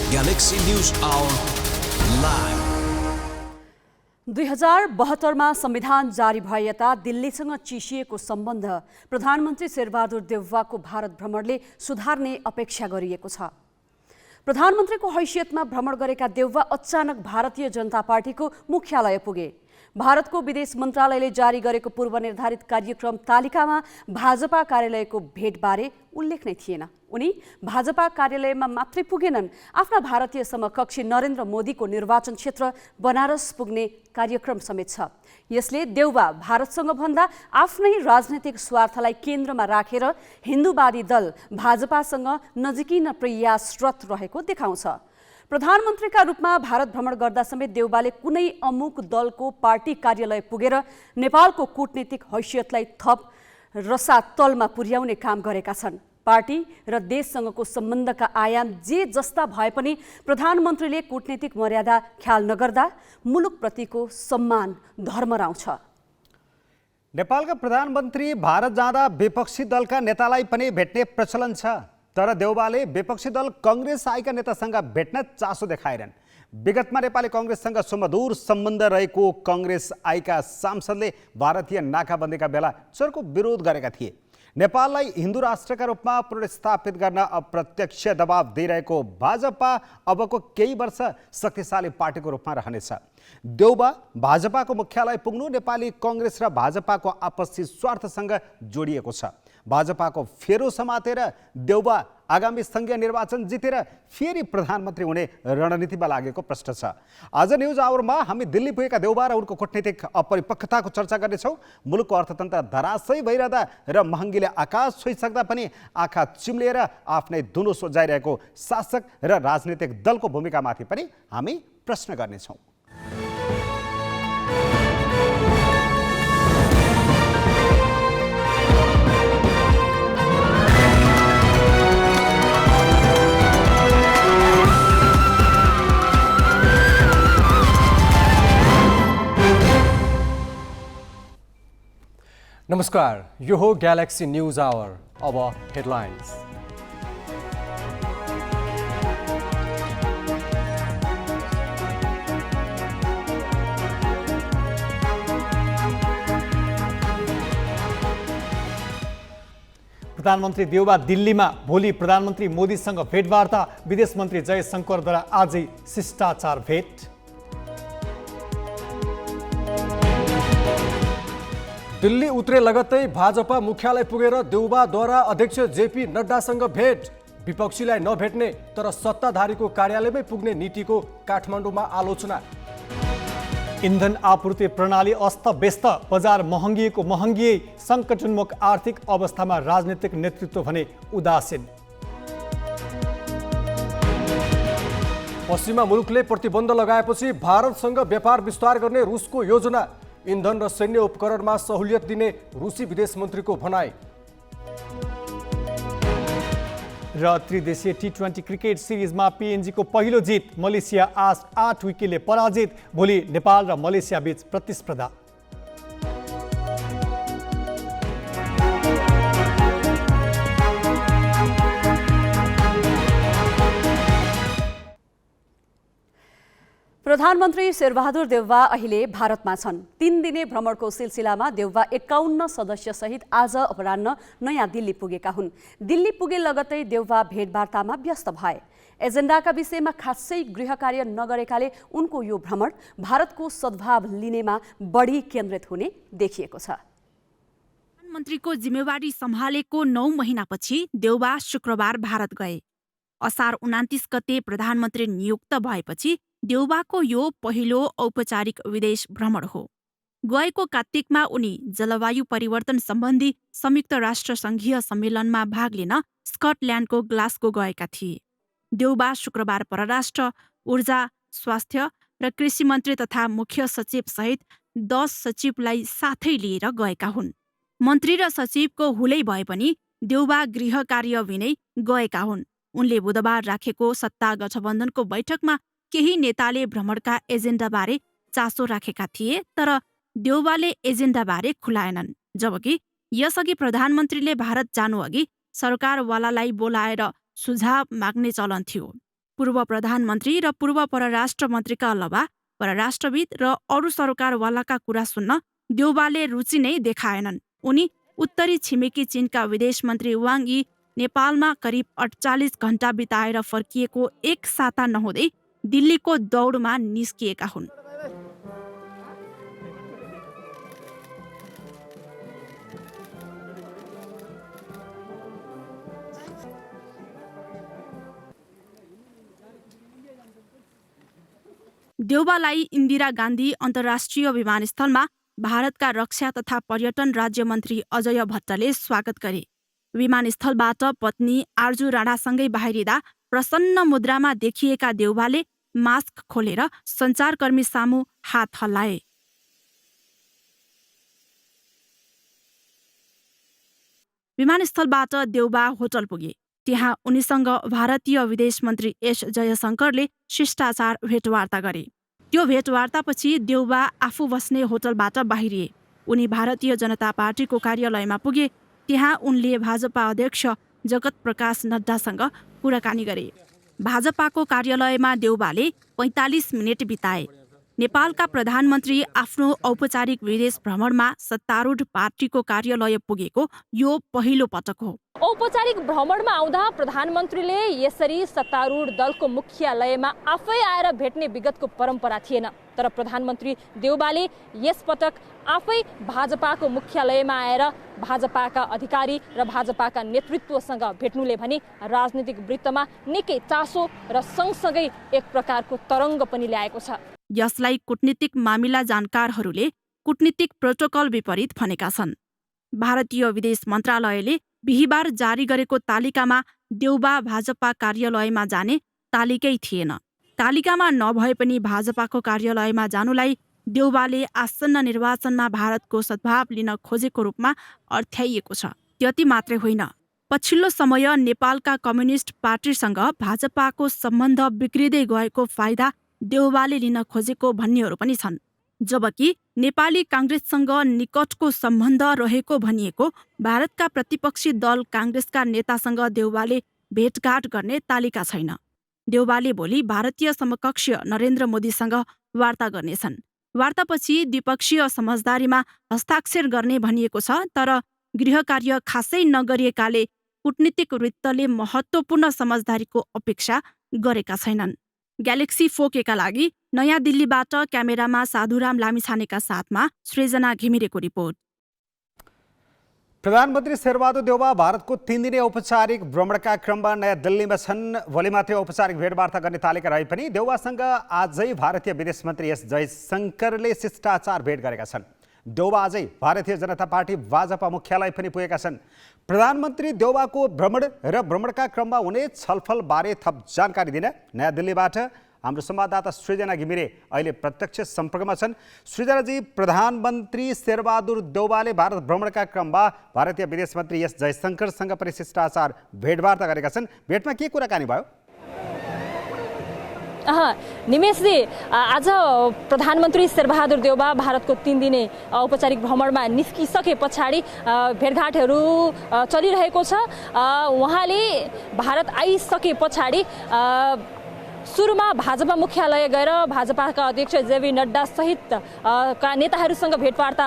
Galaxy News Hour live. 2072 संविधान जारी भए यता दिल्लीसँग चिसिएको सम्बन्ध प्रधानमन्त्री शेरबहादुर देउवाको भारत भ्रमणले सुधार्ने अपेक्षा गरिएको छ। प्रधानमन्त्रीको हैसियतमा भ्रमण गरेका देउवा अचानक भारतीय जनता पार्टीको मुख्यालय पुगे। भारतको विदेश मन्त्रालयले जारी गरेको पूर्वनिर्धारित कार्यक्रम तालिकामा भाजपा कार्यालयको भेटबारे उल्लेख नै थिएन। उनी भाजपा कार्यालयमा मात्रै पुगेनन्, आफ्ना भारतीय समकक्षी नरेन्द्र मोदीको निर्वाचन क्षेत्र बनारस पुग्ने कार्यक्रम समेत छ। यसले देउवा भारतसँग भन्दा आफ्नै राजनैतिक स्वार्थलाई केन्द्रमा राखेर हिन्दूवादी दल भाजपासँग नजिकिन प्रयासरत रहेको देखाउँछ। प्रधानमन्त्रीका रूपमा भारत भ्रमण गर्दा समेत देउवाले कुनै अमुक दलको पार्टी कार्यालय पुगेर नेपालको कूटनीतिक हैसियतलाई थप रसातलमा पुर्याउने काम गरेका छन्। पार्टी र देशसँगको सम्बन्धका आयाम जे जस्ता भए पनि प्रधानमन्त्रीले कूटनीतिक मर्यादा ख्याल नगर्दा मुलुकप्रतिको सम्मान धर्मराउँछ। नेपालका प्रधानमन्त्री भारत जाँदा विपक्षी दलका नेतालाई पनि भेट्ने प्रचलन छ, तर देउवाले विपक्षी दल कांग्रेस आएका नेतासँग भेट्न चासो देखाएनन्। विगतमा नेपाली कांग्रेससँग सुमधुर सम्बन्ध रहेको कांग्रेस आएका सांसदले भारतीय नाकाबन्दीका बेला चर्को विरोध गरेका थिए। नेपाललाई हिन्दू राष्ट्रका रूपमा पुनर्स्थापित गर्न अप्रत्यक्ष दबाव दिइरहेको भाजपा अबको केही वर्ष शक्तिशाली पार्टीको रूपमा रहनेछ। देउवा भाजपाको मुख्यालय पुग्नु नेपाली कांग्रेस र भाजपाको आपसी स्वार्थसँग जोडिएको छ। भाजपाको फेरो समातेर देउवा आगामी संघीय निर्वाचन जितेर फेरि प्रधानमन्त्री हुने रणनीतिमा लागेको प्रश्न छ। आज न्युज आवरमा हामी दिल्ली पुगेका देउवा र उनको कूटनीतिक अपरिपक्वताको चर्चा गर्नेछौँ। मुलुकको अर्थतन्त्र धराशयी भइरहँदा र महँगीले आकाश छोइसक्दा पनि आँखा चिम्लिएर आफ्नै धुनो सोझाइरहेको शासक र राजनीतिक दलको भूमिकामाथि पनि हामी प्रश्न गर्नेछौँ। नमस्कार, यो हो ग्यालेक्सी न्यूज आवर। अब हेडलाइन्स। प्रधानमन्त्री देउवा दिल्लीमा, भोलि प्रधानमन्त्री मोदीसँग भेटवार्ता। विदेश मन्त्री जयशंकरद्वारा आजै शिष्टाचार भेट। दिल्ली उत्रे लगत्तै भाजपा मुख्यालय पुगेर देउवाद्वारा अध्यक्ष जेपी नड्डासँग भेट। विपक्षीलाई नभेट्ने तर सत्ताधारीको कार्यालयमै पुग्ने नीतिको काठमाडौँमा आलोचना। इन्धन आपूर्ति प्रणाली अस्तव्यस्त, बजार महँगिएको महँगिए, सङ्कटोन्मुख आर्थिक अवस्थामा राजनीतिक नेतृत्व भने उदासीन। पश्चिमा मुलुकले प्रतिबन्ध लगाएपछि भारतसँग व्यापार विस्तार गर्ने रुसको योजना। इन्धन र सैन्य उपकरणमा सहुलियत दिने रुसी विदेश मन्त्रीको भनाई। र त्रिदेशीय टी20 क्रिकेट सिरिजमा पीएनजीको पहिलो जित। मलेसिया आज 8 विकेटले पराजित। भोलि नेपाल र मलेसिया बीच प्रतिस्पर्धा। प्रधानमन्त्री शेरबहादुर देउवा अहिले भारतमा छन्। 3 दिने भ्रमणको सिलसिलामा देउवा 51 सदस्यसहित आज अपराह्न नयाँ दिल्ली पुगेका हुन्। दिल्ली पुगे लगत्तै देउवा भेटवार्तामा व्यस्त भए। एजेन्डाका विषयमा खासै गृह कार्य नगरेकाले उनको यो भ्रमण भारतको सद्भाव लिनेमा बढी केन्द्रित हुने देखिएको छ। प्रधानमन्त्रीको जिम्मेवारी सम्हालेको 9 महिनापछि देउवा शुक्रबार भारत गए। असार 29 गते प्रधानमन्त्री नियुक्त भएपछि देउवाको यो पहिलो औपचारिक विदेश भ्रमण हो। गएको कार्तिकमा उनी जलवायु परिवर्तन सम्बन्धी संयुक्त राष्ट्र संघीय सम्मेलनमा भाग लिन स्कटल्यान्डको ग्लास्गो गएका थिए। देउवा शुक्रबार परराष्ट्र, ऊर्जा, स्वास्थ्य र कृषि मन्त्री तथा मुख्य सचिव सहित 10 सचिवलाई साथै लिएर गएका हुन्। मन्त्री र सचिवको हुलै भए पनि देउवा गृह कार्य विनै गएका हुन्। उनले बुधबार राखेको सत्ता गठबन्धनको बैठकमा केही नेताले भ्रमणका एजेन्डाबारे चासो राखेका थिए, तर देउवाले एजेन्डाबारे खुलाएनन्। जबकि यसअघि प्रधानमन्त्रीले भारत जानुअघि सरकारवालालाई बोलाएर सुझाव माग्ने चलन थियो। पूर्व प्रधानमन्त्री र पूर्व परराष्ट्र मन्त्रीका अलावा परराष्ट्रविद र अरू सरकारवालाका कुरा सुन्न देउबाले रुचि नै देखाएनन्। उनी उत्तरी छिमेकी चीनका विदेश मन्त्री वाङ यी नेपालमा करिब 48 घण्टा बिताएर फर्किएको एक साता नहुँदै दिल्लीको दौडमा निस्किएका हुन्। देउबालाई इन्दिरा गान्धी अन्तर्राष्ट्रिय विमानस्थलमा भारतका रक्षा तथा पर्यटन राज्यमन्त्री अजय भट्टले स्वागत गरे। विमानस्थलबाट पत्नी आर्जु राणासँगै बाहिरिँदा प्रसन्न मुद्रामा देखिएका देउबाले मास्क खोलेर सञ्चारकर्मी सामु हात हल्लाए। विमानस्थलबाट देउबा होटल पुगे। त्यहाँ उनीसँग भारतीय विदेश मन्त्री एस जयशङ्करले शिष्टाचार भेटवार्ता गरे। त्यो भेटवार्तापछि देउबा आफू बस्ने होटलबाट बाहिरिए। उनी भारतीय जनता पार्टीको कार्यालयमा पुगे। त्यहाँ उनले भाजपा अध्यक्ष जगत प्रकाश नड्डासँग कुराकानी गरे। भाजपाको कार्यालयमा देउबाले 45 मिनेट बिताए। नेपालका प्रधानमन्त्री आफ्नो औपचारिक विदेश भ्रमणमा सत्तारूढ पार्टीको कार्यालय पुगेको यो पहिलो पटक हो। औपचारिक भ्रमणमा आउँदा प्रधानमन्त्रीले यसरी सत्तारूढ दलको मुख्यालयमा आफै आएर भेट्ने विगतको परम्परा थिएन। तर प्रधानमन्त्री देउबाले यसपटक आफै भाजपाको मुख्यालयमा आएर भाजपाका अधिकारी र भाजपाका नेतृत्वसँग भेट्नुले भने राजनीतिक वृत्तमा निकै चासो र सँगसँगै एक प्रकारको तरङ्ग पनि ल्याएको छ। यसलाई कूटनीतिक मामिला जानकारहरूले कूटनीतिक प्रोटोकल विपरीत भनेका छन्। भारतीय विदेश मन्त्रालयले बिहिबार जारी गरेको तालिकामा देउबा भाजपा कार्यालयमा जाने तालिकै थिएन। तालिकामा नभए पनि भाजपाको कार्यालयमा जानुलाई देउबाले आसन्न निर्वाचनमा भारतको सद्भाव लिन खोजेको रूपमा अर्थ्याइएको छ। त्यति मात्रै होइन, पछिल्लो समय नेपालका कम्युनिस्ट पार्टीसँग भाजपाको सम्बन्ध बिग्रिँदै गएको फाइदा देउबाले लिन खोजेको भन्नेहरू पनि छन्। जबकि नेपाली काङ्ग्रेससँग निकटको सम्बन्ध रहेको भनिएको भारतका प्रतिपक्षी दल काङ्ग्रेसका नेतासँग देउबाले भेटघाट गर्ने तालिका छैन। देउबाले भोलि भारतीय समकक्ष नरेन्द्र मोदीसँग वार्ता गर्नेछन्। वार्तापछि द्विपक्षीय समझदारीमा हस्ताक्षर गर्ने भनिएको छ। तर गृह कार्य खासै नगरिएकाले कूटनीतिक वृत्तले महत्त्वपूर्ण समझदारीको अपेक्षा गरेका छैनन्। ग्यालेक्सी फोकेका लागि नयाँ दिल्लीबाट क्यामेरामा साधुराम लामिछानेका साथमा सृजना घिमिरेको रिपोर्ट। प्रधानमन्त्री शेरबहादुर देउबा भारतको 3 दिने औपचारिक भ्रमणका क्रममा नयाँ दिल्लीमा छन्। भोलि मात्रै औपचारिक भेटवार्ता गर्ने तालिका रहे पनि देउबासँग आजै भारतीय विदेश मन्त्री एस जयशङ्करले शिष्टाचार भेट गरेका छन्। देउबा आजै भारतीय जनता पार्टी भाजपा मुख्यालय पनि पुगेका छन्। प्रधानमन्त्री देउबाको भ्रमण र भ्रमणका क्रममा हुने छलफलबारे थप जानकारी दिन नयाँ दिल्लीबाट हाम्रो संवाददाता सृजना घिमिरे अहिले प्रत्यक्ष सम्पर्कमा छन्। सृजनाजी, प्रधानमन्त्री शेरबहादुर देउबाले भारत भ्रमणका क्रममा भारतीय विदेश मन्त्री एस जयशङ्करसँग पनि शिष्टाचार भेटवार्ता गरेका छन्। भेटमा के कुराकानी भयो? निमेशजी, आज प्रधानमन्त्री शेरबहादुर देउबा भारतको 3 दिने औपचारिक भ्रमणमा निस्किसके पछाडि भेटघाटहरू चलिरहेको छ। उहाँले भारत आइसके पछाडि सुरुमा भाजपा मुख्यालय गएर भाजपाका अध्यक्ष जेपी नड्डा सहित का नेताहरूसँग भेटवार्ता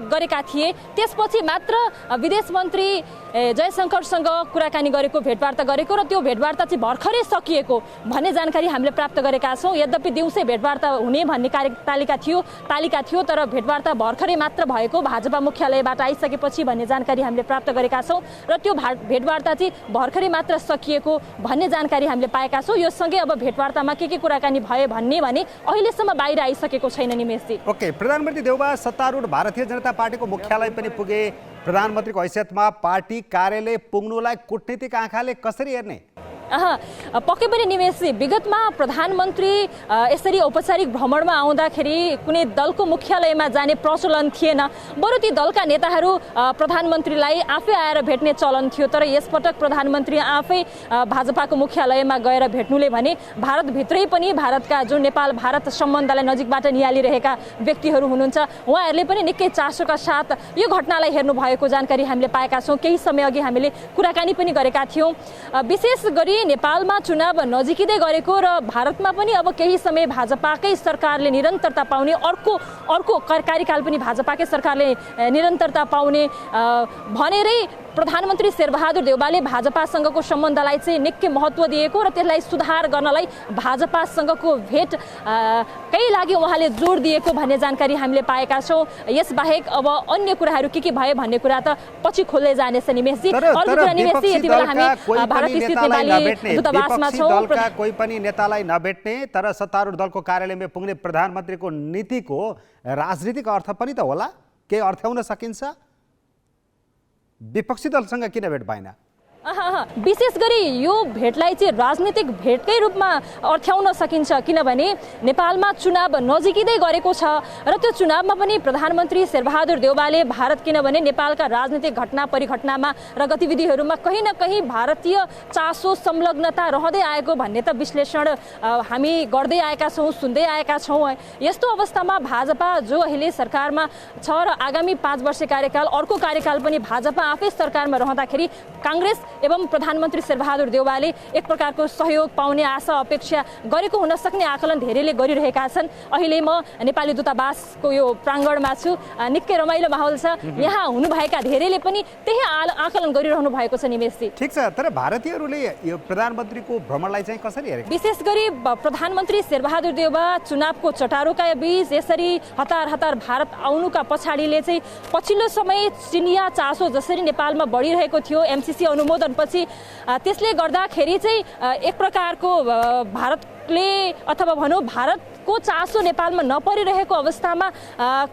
गरेका थिए। त्यसपछि मात्र विदेश मन्त्री जयशङ्करसँग कुराकानी गरेको, भेटवार्ता गरेको र त्यो भेटवार्ता चाहिँ भर्खरै सकिएको भन्ने जानकारी हामीले प्राप्त गरेका छौँ। यद्यपि दिउँसै भेटवार्ता हुने भन्ने तालिका थियो, तर भेटवार्ता भर्खरै मात्र भएको, भाजपा मुख्यालयबाट आइसकेपछि भन्ने जानकारी हामीले प्राप्त गरेका छौँ र त्यो भेटवार्ता चाहिँ भर्खरै मात्र सकिएको भन्ने जानकारी हामीले पाएका छौँ। यो सँगै अब भेटवार्तामा के कुराकानी भए भन्ने अहिलेसम्म बाहिर आइसकेको छैन। निमेशजी, ओके, प्रधानमन्त्री देउबा सत्तारूढ भारतीय जनता पार्टीको मुख्यालय पनि पुगे। प्रधानमन्त्रीको हैसियतमा पार्टी कार्यालय पुग्नुलाई कूटनीतिक आँखाले कसरी हेर्ने? पक्कै पनि निमेशजी, विगतमा प्रधानमन्त्री यसरी औपचारिक भ्रमणमा आउँदाखेरि कुनै दलको मुख्यालयमा जाने प्रचलन थिएन। बरु ती दलका नेताहरू प्रधानमन्त्रीलाई आफै आएर भेट्ने चलन थियो। तर यसपटक प्रधानमन्त्री आफै भाजपाको मुख्यालयमा गएर भेट्नुले भने भारतभित्रै पनि भारतका जुन नेपाल भारत सम्बन्धलाई नजिकबाट निहालिरहेका व्यक्तिहरू हुनुहुन्छ, उहाँहरूले पनि निकै चासोका साथ यो घटनालाई हेर्नु भएको जानकारी हामीले पाएका छौँ। केही समय अघि हामीले कुराकानी पनि गरेका थियौँ। विशेष गरी नेपालमा चुनाव नजिकिँदै गरेको र भारतमा पनि अब केही समय भाजपाकै सरकारले निरन्तरता पाउने, अर्को कार्यकाल पनि भाजपाकै सरकारले निरन्तरता पाउने भनेरै प्रधानमन्त्री शेरबहादुर देउवाले भाजपासँगको सम्बन्धलाई चाहिँ निकै महत्त्व दिएको र त्यसलाई सुधार गर्नलाई भाजपासँगको भेटकै लागि उहाँले जोड दिएको भन्ने जानकारी हामीले पाएका छौँ। यसबाहेक अब अन्य कुराहरू के भए भन्ने कुरा त पछि खोल्दै जानेछ निमेशजी। अर्को कुरा निमेशजी, यति बेला हामी भारत स्थित नेपाली दूतावासमा छौँ। कोही पनि नेतालाई नभेट्ने तर सत्तारूढ दलको कार्यालयमा पुग्ने प्रधानमन्त्रीको नीतिको राजनीतिक अर्थ पनि त होला, के अर्थ्याउन सकिन्छ? विपक्षी दलसँग किन भेट भएन? विशेष गरी यो भेटलाई चाहिँ राजनीतिक भेटकै रूपमा अर्थ्याउन सकिन्छ, किनभने नेपालमा चुनाव नजिकिँदै गरेको छ र त्यो चुनावमा पनि प्रधानमन्त्री शेरबहादुर देउवाले भारत, किनभने नेपालका राजनीतिक घटना परिघटनामा र गतिविधिहरूमा कहीँ न कहीँ भारतीय चासो संलग्नता रहँदै आएको भन्ने त विश्लेषण हामी गर्दै आएका छौँ, सुन्दै आएका छौँ। यस्तो अवस्थामा भाजपा जो अहिले सरकारमा छ र आगामी 5 वर्ष कार्यकाल, अर्को कार्यकाल पनि भाजपा आफै सरकारमा रहँदाखेरि काङ्ग्रेस एवं प्रधानमन्त्री शेरबहादुर देउवाले एक प्रकारको सहयोग पाउने आशा अपेक्षा गरेको हुन सक्ने आकलन धेरैले गरिरहेका छन्। अहिले म नेपाली दूतावासको यो प्राङ्गणमा छु, निकै रमाइलो माहौल छ। यहाँ हुनुभएका धेरैले पनि त्यही आकलन गरिरहनु भएको छ निमेशजी। ठिक छ, तर भारतीयहरूले यो प्रधानमन्त्रीको भ्रमणलाई चाहिँ कसरी हेरे? विशेष गरी प्रधानमन्त्री शेरबहादुर देउवा चुनावको चटारोका बीच यसरी हतार भारत आउनुका पछाडिले चाहिँ पछिल्लो समय चिनिया चासो जसरी नेपालमा बढिरहेको थियो एमसीसी अनुमोदन पछि, त्यसले गर्दाखेरि चाहिँ एक प्रकारको भारतले अथवा भनौँ भारतको चासो नेपालमा नपरिरहेको अवस्थामा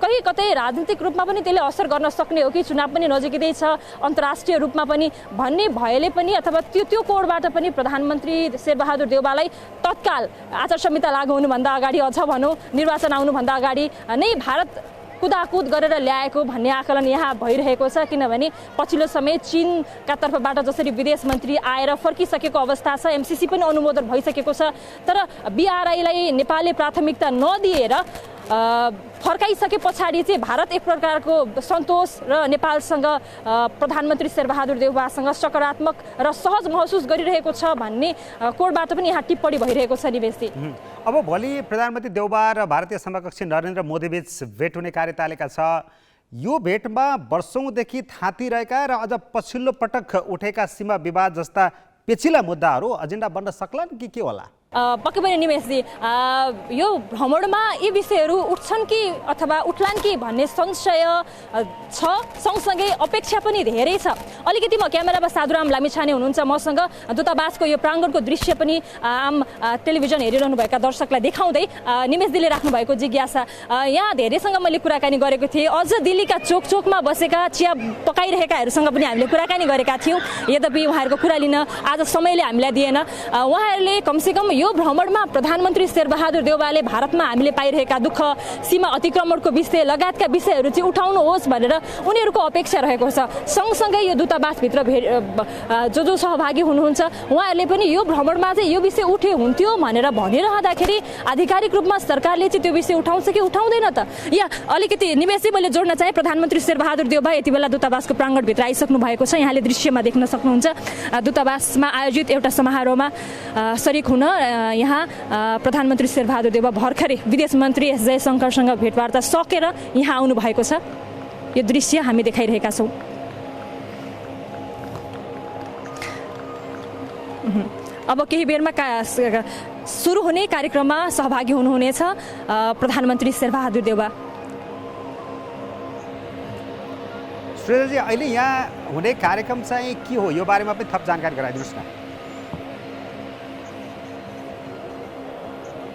कहीँ कतै राजनीतिक रूपमा पनि त्यसले असर गर्न सक्ने हो कि चुनाव पनि नजिकै छ अन्तर्राष्ट्रिय रूपमा पनि भन्ने भएले पनि अथवा त्यो कोडबाट पनि प्रधानमन्त्री शेरबहादुर देउवालाई तत्काल आचार संहिता लागू हुनुभन्दा अगाडि, अझ भनौँ निर्वाचन आउनुभन्दा अगाडि नै भारत कुदाकुद गरेर ल्याएको भन्ने आकलन यहाँ भइरहेको छ। किनभने पछिल्लो समय चीनका तर्फबाट जसरी विदेश मन्त्री आएर फर्किसकेको अवस्था छ, एमसीसी पनि अनुमोदन भइसकेको छ, तर बीआरआईलाई नेपालले प्राथमिकता नदिएर फर्काइसके पछाडि चाहिँ भारत एक प्रकारको सन्तोष र नेपालसँग प्रधानमन्त्री शेरबहादुर देउवासँग सकारात्मक र सहज महसुस गरिरहेको छ भन्ने कोडबाट पनि यहाँ टिप्पणी भइरहेको छ निवेशजी। अब भोलि प्रधानमन्त्री देउवा र भारतीय समकक्षी नरेन्द्र मोदीबीच भेट हुने कार्यतालिका छ। यो भेटमा वर्षौँदेखि थाँतिरहेका र अझ पछिल्लो पटक उठेका सीमा विवाद जस्ता पेचिला मुद्दाहरू एजेन्डा बन्न सक्लान् कि के होला? पक्कै पनि निमेशजी, यो भ्रमणमा यी विषयहरू उठ्छन् कि अथवा उठ्लान् कि भन्ने संशय छ, सँगसँगै अपेक्षा पनि धेरै छ। अलिकति म क्यामेरामा साधुराम लामिछाने हुनुहुन्छ मसँग, दूतावासको यो प्राङ्गणको दृश्य पनि आम टेलिभिजन हेरिरहनुभएका दर्शकलाई देखाउँदै निमेशजीले राख्नुभएको जिज्ञासा, यहाँ धेरैसँग मैले कुराकानी गरेको थिएँ। अझ दिल्लीका चोकमा बसेका चिया पकाइरहेकाहरूसँग पनि हामीले कुराकानी गरेका थियौँ, यद्यपि उहाँहरूको कुरा लिन आज समयले हामीलाई दिएन। उहाँहरूले कमसेकम यो भ्रमणमा प्रधानमन्त्री शेरबहादुर देउवाले भारतमा हामीले पाइरहेका दुःख, सीमा अतिक्रमणको विषय लगायतका विषयहरू चाहिँ उठाउनुहोस् भनेर उनीहरूको अपेक्षा रहेको छ। सँगसँगै यो दूतावासभित्र जो सहभागी हुनुहुन्छ उहाँहरूले पनि यो भ्रमणमा चाहिँ यो विषय उठे हुन्थ्यो भनेर भनिरहँदाखेरि आधिकारिक रूपमा सरकारले चाहिँ त्यो विषय उठाउँछ कि उठाउँदैन त? या अलिकति निमेशजी मैले जोड्न चाहे, प्रधानमन्त्री शेरबहादुर देउवा यति बेला दूतावासको प्राङ्गणभित्र आइसक्नु भएको छ। यहाँले दृश्यमा देख्न सक्नुहुन्छ दूतावासमा आयोजित एउटा समारोहमा सरिक हुन यहाँ प्रधानमन्त्री शेरबहादुर देउवा भर्खरै विदेश मन्त्री एस जयशङ्करसँग भेटवार्ता सकेर यहाँ आउनु भएको छ। यो दृश्य हामी देखाइरहेका छौँ। अब केही बेरमा सुरु हुने कार्यक्रममा सहभागी हुनुहुनेछ प्रधानमन्त्री शेरबहादुर देउवा। श्रेयाजी, अहिले यहाँ हुने कार्यक्रम चाहिँ के हो, यो बारेमा पनि थप जानकारी गराइदिनुहोस् न।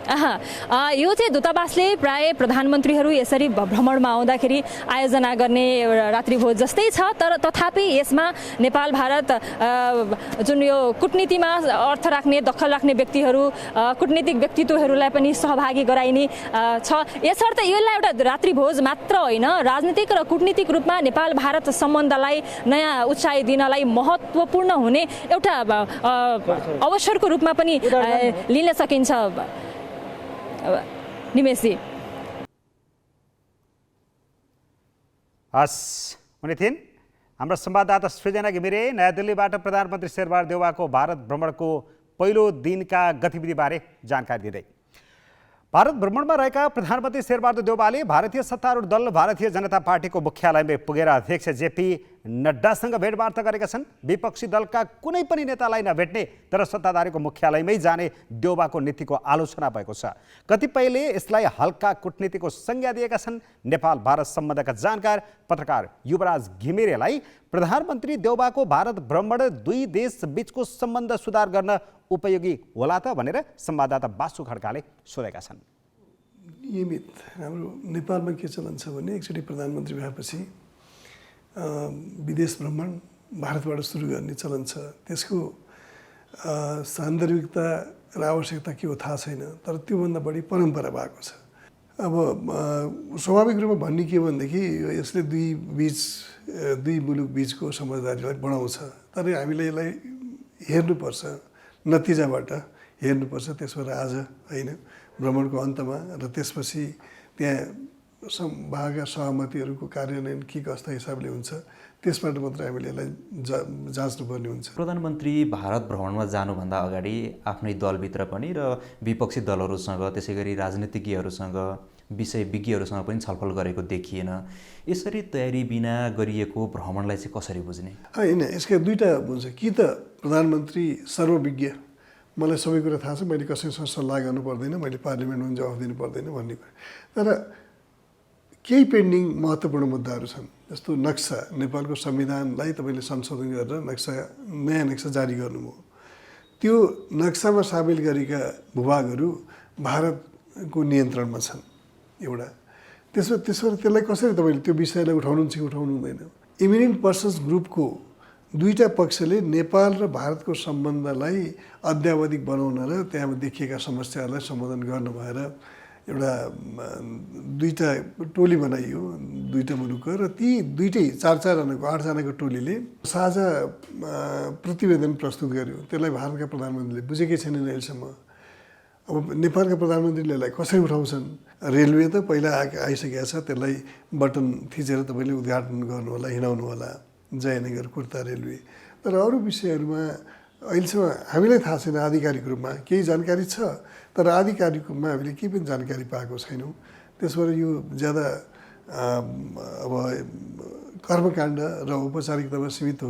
यो चाहिँ दूतावासले प्राय प्रधानमन्त्रीहरू यसरी भ्रमणमा आउँदाखेरि आयोजना गर्ने रात्रिभोज जस्तै छ, तर तथापि यसमा नेपाल भारत जुन यो कूटनीतिमा अर्थ राख्ने दखल राख्ने व्यक्तिहरू, कूटनीतिक व्यक्तित्वहरूलाई पनि सहभागी गराइने छ। यसर्थ यसलाई एउटा रात्रिभोज मात्र होइन, राजनीतिक र कूटनीतिक रूपमा नेपाल भारत सम्बन्धलाई नयाँ उचाइ दिनलाई महत्त्वपूर्ण हुने एउटा अवसरको रूपमा पनि लिन सकिन्छ निमेशजी। हस्, उनी थिइन् हाम्रा संवाददाता सृजना घिमिरे नयाँ दिल्लीबाट प्रधानमन्त्री शेरबहादुर देउवाको भारत भ्रमणको पहिलो दिनका गतिविधिबारे जानकारी दिँदै भारत भ्रमणमा रहेका प्रधानमन्त्री शेरबहादुर देउवाले भारतीय सत्तारूढ दल भारतीय जनता पार्टीको मुख्यालयमा पुगेर अध्यक्ष जेपी नड्डासँग भेटवार्ता गरेका छन्। विपक्षी दलका कुनै पनि नेतालाई नभेट्ने तर सत्ताधारीको मुख्यालयमै जाने देउवाको नीतिको आलोचना भएको छ। कतिपयले यसलाई हल्का कूटनीतिको संज्ञा दिएका छन्। नेपाल भारत सम्बन्धका जानकार पत्रकार युवराज घिमिरेलाई प्रधानमन्त्री देउवाको भारत भ्रमण दुई देश बीचको सम्बन्ध सुधार गर्न उपयोगी होला त भनेर संवाददाता बासु खड्काले सोधेका छन्। नियमित हाम्रो नेपालमा के चलन छ भने एकचोटि प्रधानमन्त्री भएपछि विदेश भ्रमण भारतबाट सुरु गर्ने चलन छ। त्यसको सान्दर्भिकता र आवश्यकता के हो थाहा छैन, तर त्योभन्दा बढी परम्परा भएको छ। अब स्वाभाविक रूपमा भन्ने के भनेदेखि यसले दुई मुलुक बीचको समझदारीलाई बढाउँछ, तर हामीले यसलाई हेर्नुपर्छ, नतिजाबाट हेर्नुपर्छ। त्यसबाट आज होइन, भ्रमणको अन्तमा र त्यसपछि त्यहाँ भएका सहमतिहरूको कार्यान्वयन के कस्ता हिसाबले हुन्छ त्यसबाट मात्र हामीले यसलाई जाँच्नुपर्ने हुन्छ। प्रधानमन्त्री भारत भ्रमणमा जानुभन्दा अगाडि आफ्नै दलभित्र पनि र विपक्षी दलहरूसँग त्यसै गरी राजनीतिज्ञहरूसँग विषयविज्ञहरूसँग पनि छलफल गरेको देखिएन। यसरी तयारी बिना गरिएको भ्रमणलाई चाहिँ कसरी बुझ्ने? होइन, यसका दुईवटा हुन्छ। कि त प्रधानमन्त्री सर्वविज्ञ, मलाई सबै कुरा थाहा छ, मैले कसैसँग सल्लाह गर्नु पर्दैन, मैले पार्लिमेन्टमा जवाफ दिनु पर्दैन भन्ने कुरा। तर केही पेन्डिङ महत्त्वपूर्ण मुद्दाहरू छन्, जस्तो नक्सा, नेपालको संविधानलाई तपाईँले संशोधन गरेर नयाँ नक्सा जारी गर्नुभयो। त्यो नक्सामा सामेल गरेका भूभागहरू भारतको नियन्त्रणमा छन् एउटा। त्यसबाट त्यसलाई कसरी तपाईँले त्यो विषयलाई उठाउनुहुन्छ कि उठाउनु हुँदैन? इमिनेन्ट पर्सन्स ग्रुपको दुईवटा पक्षले नेपाल र भारतको सम्बन्धलाई अद्यावधिक बनाउन र त्यहाँ देखिएका समस्याहरूलाई सम्बोधन गर्न भएर एउटा दुईवटा टोली बनाइयो, दुईवटा मुलुकको, र ती दुईटै 4-4जनाको 8जनाको टोलीले साझा प्रतिवेदन प्रस्तुत गर्यो। त्यसलाई भारतका प्रधानमन्त्रीले बुझेकै छैनन् अहिलेसम्म। अब नेपालका प्रधानमन्त्रीले यसलाई कसरी उठाउँछन्? रेलवे त पहिला आइसकेको छ, त्यसलाई बटन थिचेर तपाईँले उद्घाटन गर्नु होला, हिँडाउनु होला, जयनगर कुर्ता रेलवे। तर अरू विषयहरूमा अहिलेसम्म हामीलाई थाहा छैन, आधिकारिक रूपमा केही जानकारी छ, तर आधिकारिक रूपमा हामीले केही पनि जानकारी पाएको छैनौँ। त्यसबाट यो ज्यादा अब कर्मकाण्ड र औपचारिकतामा सीमित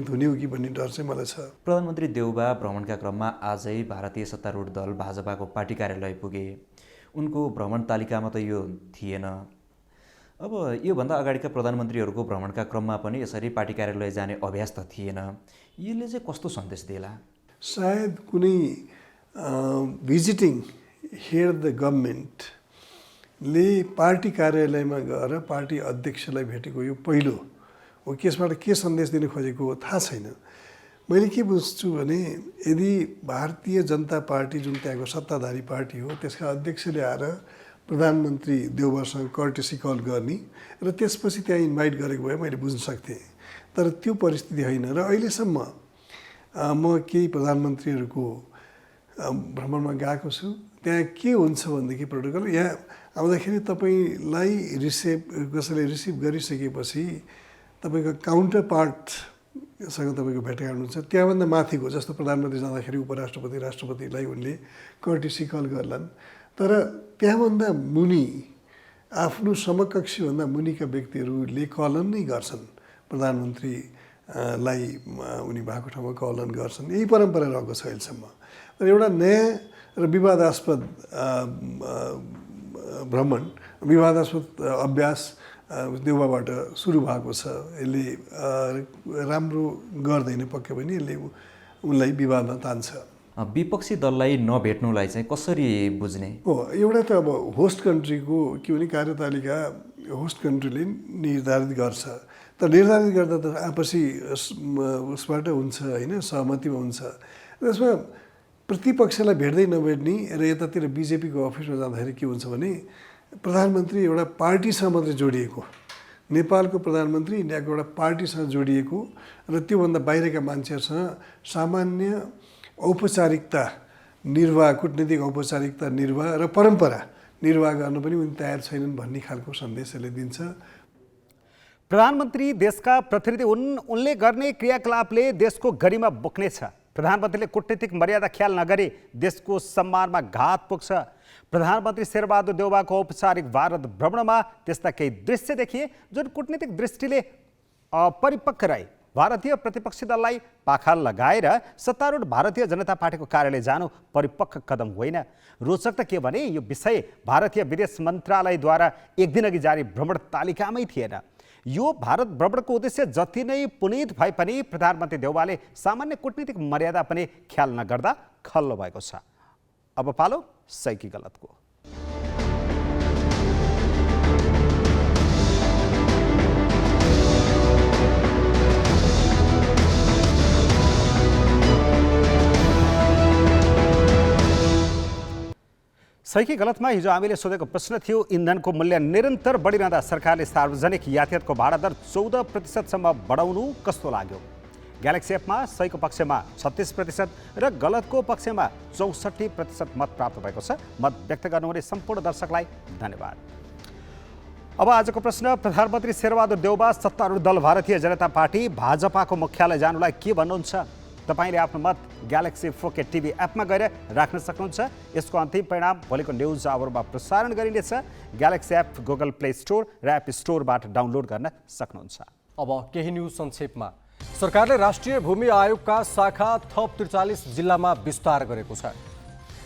हुने हो कि भन्ने डर चाहिँ मलाई छ। प्रधानमन्त्री देउबा भ्रमणका क्रममा आजै भारतीय सत्तारूढ दल भाजपाको पार्टी कार्यालय पुगे। उनको भ्रमण तालिकामा त यो थिएन। अब योभन्दा अगाडिका प्रधानमन्त्रीहरूको भ्रमणका क्रममा पनि यसरी पार्टी कार्यालय जाने अभ्यास त थिएन। यसले चाहिँ कस्तो सन्देश दिएला? सायद कुनै भिजिटिङ हेड द गभर्मेन्टले पार्टी कार्यालयमा गएर पार्टी अध्यक्षलाई भेटेको यो पहिलो हो। यसबाट के सन्देश दिन खोजेको हो थाहा छैन। मैले के बुझ्छु भने यदि भारतीय जनता पार्टी जुन त्यहाँको सत्ताधारी पार्टी हो, त्यसका अध्यक्षले आएर प्रधानमन्त्री देउबासँग कर्टेसी कल गर्ने र त्यसपछि त्यहाँ इन्भाइट गरेको भए मैले बुझ्न सक्थेँ। तर त्यो परिस्थिति होइन। र अहिलेसम्म म केही प्रधानमन्त्रीहरूको भ्रमणमा गएको छु। त्यहाँ के हुन्छ भनेदेखि प्रोटोकल, यहाँ आउँदाखेरि तपाईँलाई कसैले रिसिभ गरिसकेपछि तपाईँको काउन्टर पार्टसँग तपाईँको भेटघाट हुन्छ। त्यहाँभन्दा माथिको, जस्तो प्रधानमन्त्री जाँदाखेरि उपराष्ट्रपति राष्ट्रपतिलाई उनले कर्टेसी कल गर्लान्, तर त्यहाँभन्दा मुनि आफ्नो समकक्षीभन्दा मुनिका व्यक्तिहरूले कलन नै गर्छन्, प्रधानमन्त्रीलाई उनी भएको ठाउँमा कलन गर्छन्। यही परम्परा रहेको छ अहिलेसम्म। तर एउटा नयाँ र विवादास्पद भ्रमण, विवादास्पद अभ्यास देउबाबाट सुरु भएको छ। यसले राम्रो गर्दैन, पक्कै पनि यसले उनलाई विवादमा तान्छ। विपक्षी दललाई नभेट्नुलाई चाहिँ कसरी बुझ्ने हो? एउटा त अब होस्ट कन्ट्रीको के भने कार्यतालिका होस्ट कन्ट्रीले निर्धारित गर्छ। तर निर्धारित गर्दा त आपसी उसबाट हुन्छ होइन, सहमतिमा हुन्छ। त्यसमा प्रतिपक्षलाई भेट्दै नभेट्ने र यतातिर बिजेपीको अफिसमा जाँदाखेरि के हुन्छ भने प्रधानमन्त्री एउटा पार्टीसँग मात्रै जोडिएको, नेपालको प्रधानमन्त्री इन्डियाको एउटा पार्टीसँग जोडिएको र त्योभन्दा बाहिरका मान्छेहरूसँग सामान्य औपचारिकता निर्वाह, कूटनीतिक औपचारिकता निर्वाह र परम्परा निर्वाह गर्न पनि उनी तयार छैनन् भन्ने खालको सन्देश यसले दिन्छ। प्रधानमन्त्री देशका प्रतिनिधि हुन्, उनले गर्ने क्रियाकलापले देशको गरिमा बोक्नेछ। प्रधानमन्त्रीले कूटनीतिक मर्यादा ख्याल नगरी देशको सम्मानमा घात पुग्छ। प्रधानमन्त्री शेरबहादुर देउवाको औपचारिक भारत भ्रमणमा त्यस्ता केही दृश्य देखिए जुन कूटनीतिक दृष्टिले अपरिपक्व रहे। भारतीय प्रतिपक्षी दललाई पाखा लगाएर सत्तारूढ भारतीय जनता पार्टीको कार्यालय जानु परिपक्व कदम होइन। रोचक त के भने यो विषय भारतीय विदेश मन्त्रालयद्वारा एक दिनअघि जारी भ्रमण तालिकामै थिएन। यो भारत भ्रमणको उद्देश्य जति नै पुनित भए पनि प्रधानमन्त्री देउवाले सामान्य कूटनीतिक मर्यादा पनि ख्याल नगर्दा खल्लो भएको छ। अब पालो सही कि गलतको। सही कि गलतमा हिजो हामीले सोधेको प्रश्न थियो, इन्धनको मूल्य निरन्तर बढिरहँदा सरकारले सार्वजनिक यातायातको भाडा दर 14% बढाउनु कस्तो लाग्यो? ग्यालेक्सी एपमा सहीको पक्षमा 36% र गलतको पक्षमा 64% मत प्राप्त भएको छ। मत व्यक्त गर्नुहुने सम्पूर्ण दर्शकलाई धन्यवाद। अब आजको प्रश्न, प्रधानमन्त्री शेरबहादुर देउवा सत्तारूढ दल भारतीय जनता पार्टी भाजपाको मुख्यालय जानुलाई के भन्नुहुन्छ? तपाईले आफ्नो मत ग्यालेक्सी 4K टिभी एपमा गएर राख्न सक्नुहुन्छ। यसको अन्तिम परिणाम भोलिको न्युज आवरमा प्रसारण गरिनेछ। Galaxy app Google play store र एप स्टोरबाट डाउनलोड गर्न सक्नुहुन्छ। अब केही न्युज संक्षेपमा। सरकारले राष्ट्रिय भूमि आयोगका शाखा थप 43 जिल्लामा विस्तार गरेको छ।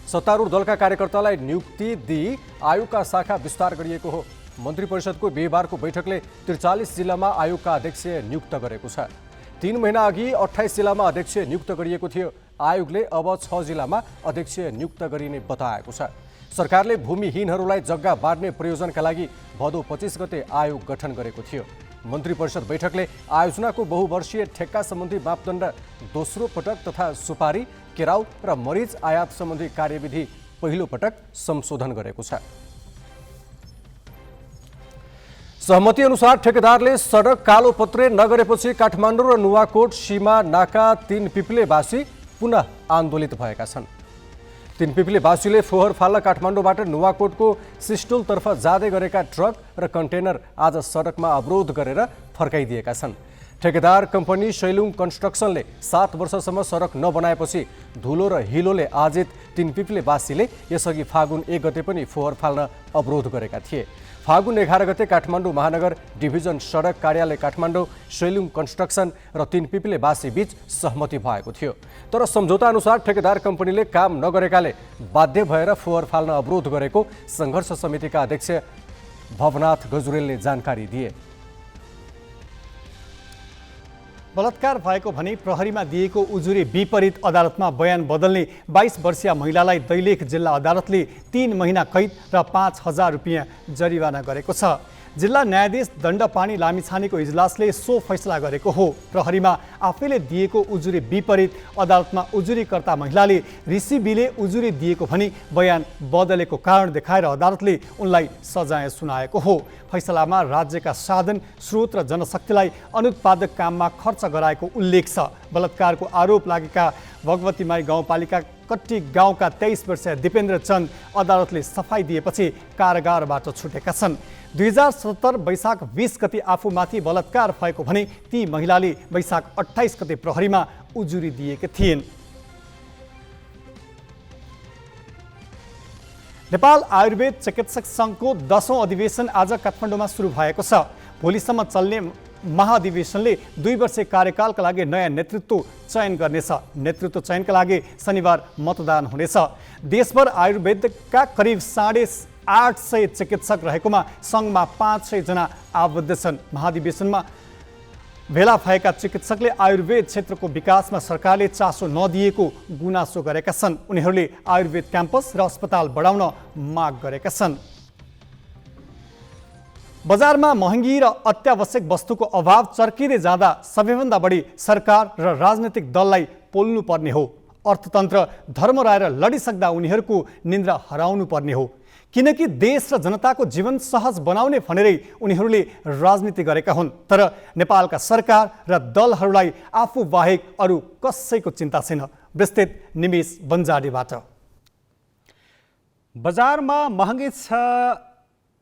सत्तारूढ दलका कार्यकर्तालाई नियुक्ति दिई आयोगका शाखा विस्तार गरिएको हो। मन्त्री परिषदको बिहीबारको बैठकले 43 जिल्लामा आयोगका अध्यक्ष नियुक्त गरेको छ। 3 महिना अघि 28 जिल्लामा अध्यक्ष नियुक्त गरिएको थियो। आयोगले अब 6 जिल्लामा अध्यक्ष नियुक्त गरिने बताएको छ। सरकारले भूमिहीनहरूलाई जग्गा बाँड्ने प्रयोजनका लागि भदौ 25 गते आयोग गठन गरेको थियो। मन्त्री परिषद बैठकले आयोजनाको बहुवर्षीय ठेक्का सम्बन्धी मापदण्ड दोस्रो पटक तथा सुपारी, केराउ र मरिच आयात सम्बन्धी कार्यविधि पहिलो पटक संशोधन गरेको छ। सहमति अनुसार ठेकेदारले सडक कालोपत्रे नगरेपछि काठमाडौँ र नुवाकोट सीमा नाका 3 पिप्लेवासी पुनः आन्दोलित भएका छन्। 3 पिप्लेवासीले फोहोर फाल्न काठमाडौँबाट नुवाकोटको सिस्टोलतर्फ जाँदै गरेका ट्रक र कन्टेनर आज सडकमा अवरोध गरेर फर्काइदिएका छन्। ठेकेदार कम्पनी शैलुङ कन्स्ट्रक्सनले 7 वर्षसम्म सडक नबनाएपछि धुलो र हिलोले आजित 3 पिप्लेवासीले यसअघि फागुन 1 गते पनि फोहोर फाल्न अवरोध गरेका थिए। फागुन 11 गते काठमाडौँ महानगर डिभिजन सडक कार्यालय काठमाडौँ, शैलुङ कन्स्ट्रक्सन र 3 पिप्लेवासी बीच सहमति भएको थियो। तर सम्झौता अनुसार ठेकेदार कम्पनीले काम नगरेकाले बाध्य भएर फोहोर फाल्न अवरोध गरेको सङ्घर्ष समितिका अध्यक्ष भवनाथ गजुरेलले जानकारी दिए। बलात्कार भएको भनी प्रहरीमा दिएको उजुरी विपरीत अदालतमा बयान बदल्ने 22 वर्षीय महिलालाई दैलेख जिल्ला अदालतले 3 महिना कैद र 5,000 रुपियाँ जरिवाना गरेको छ। जिल्ला न्यायाधीश दण्डपाणी लामिछानेको इजलासले सो फैसला गरेको हो। प्रहरीमा आफैले दिएको उजुरी विपरीत अदालतमा उजुरीकर्ता महिलाले रिसिबीले उजुरी दिएको भनी बयान बदलेको कारण देखाएर अदालतले उनलाई सजाय सुनाएको हो। फैसलामा राज्यका साधन, स्रोत र जनशक्तिलाई अनुत्पादक काममा खर्च गराएको उल्लेख छ। बलात्कारको आरोप लागेका भगवतीमाई गाउँपालिका कट्टी गाउँका 23 वर्षीय दिपेन्द्र चन्द अदालतले सफाई दिएपछि कारागारबाट छुटेका छन्। 2077 वैशाख 20 गति आफूमाथि बलात्कार भएको भने ती महिलाले वैशाख 28 गते प्रहरीमा उजुरी दिएका थिइन्। नेपाल आयुर्वेद चिकित्सक सङ्घको 10औं अधिवेशन आज काठमाडौँमा सुरु भएको छ। भोलिसम्म चल्ने महाधिवेशनले 2 वर्षे कार्यकालका लागि नयाँ नेतृत्व चयन गर्नेछ। नेतृत्व चयनका लागि शनिबार मतदान हुनेछ। देशभर आयुर्वेदका करिब 850 चिकित्सक रहेकोमा सङ्घमा 500 जना आबद्ध छन्। महाधिवेशनमा भेला भएका चिकित्सकले आयुर्वेद क्षेत्रको विकासमा सरकारले चासो नदिएको गुनासो गरेका छन्। उनीहरूले आयुर्वेद क्याम्पस र अस्पताल बढाउन माग गरेका छन्। बजारमा महँगी र अत्यावश्यक वस्तुको अभाव चर्किँदै जाँदा सबैभन्दा बढी सरकार र राजनैतिक दललाई पोल्नु पर्ने हो। अर्थतन्त्र धर्मराएर लडिसक्दा उनीहरूको निन्द्रा हराउनु पर्ने हो। किनकि देश र जनताको जीवन सहज बनाउने भनेरै उनीहरूले राजनीति गरेका हुन्। तर नेपालका सरकार र दलहरूलाई आफू बाहेक अरू कसैको चिन्ता छैन। विस्तृत निमेश बन्जाडीबाट। बजारमा महँगी छ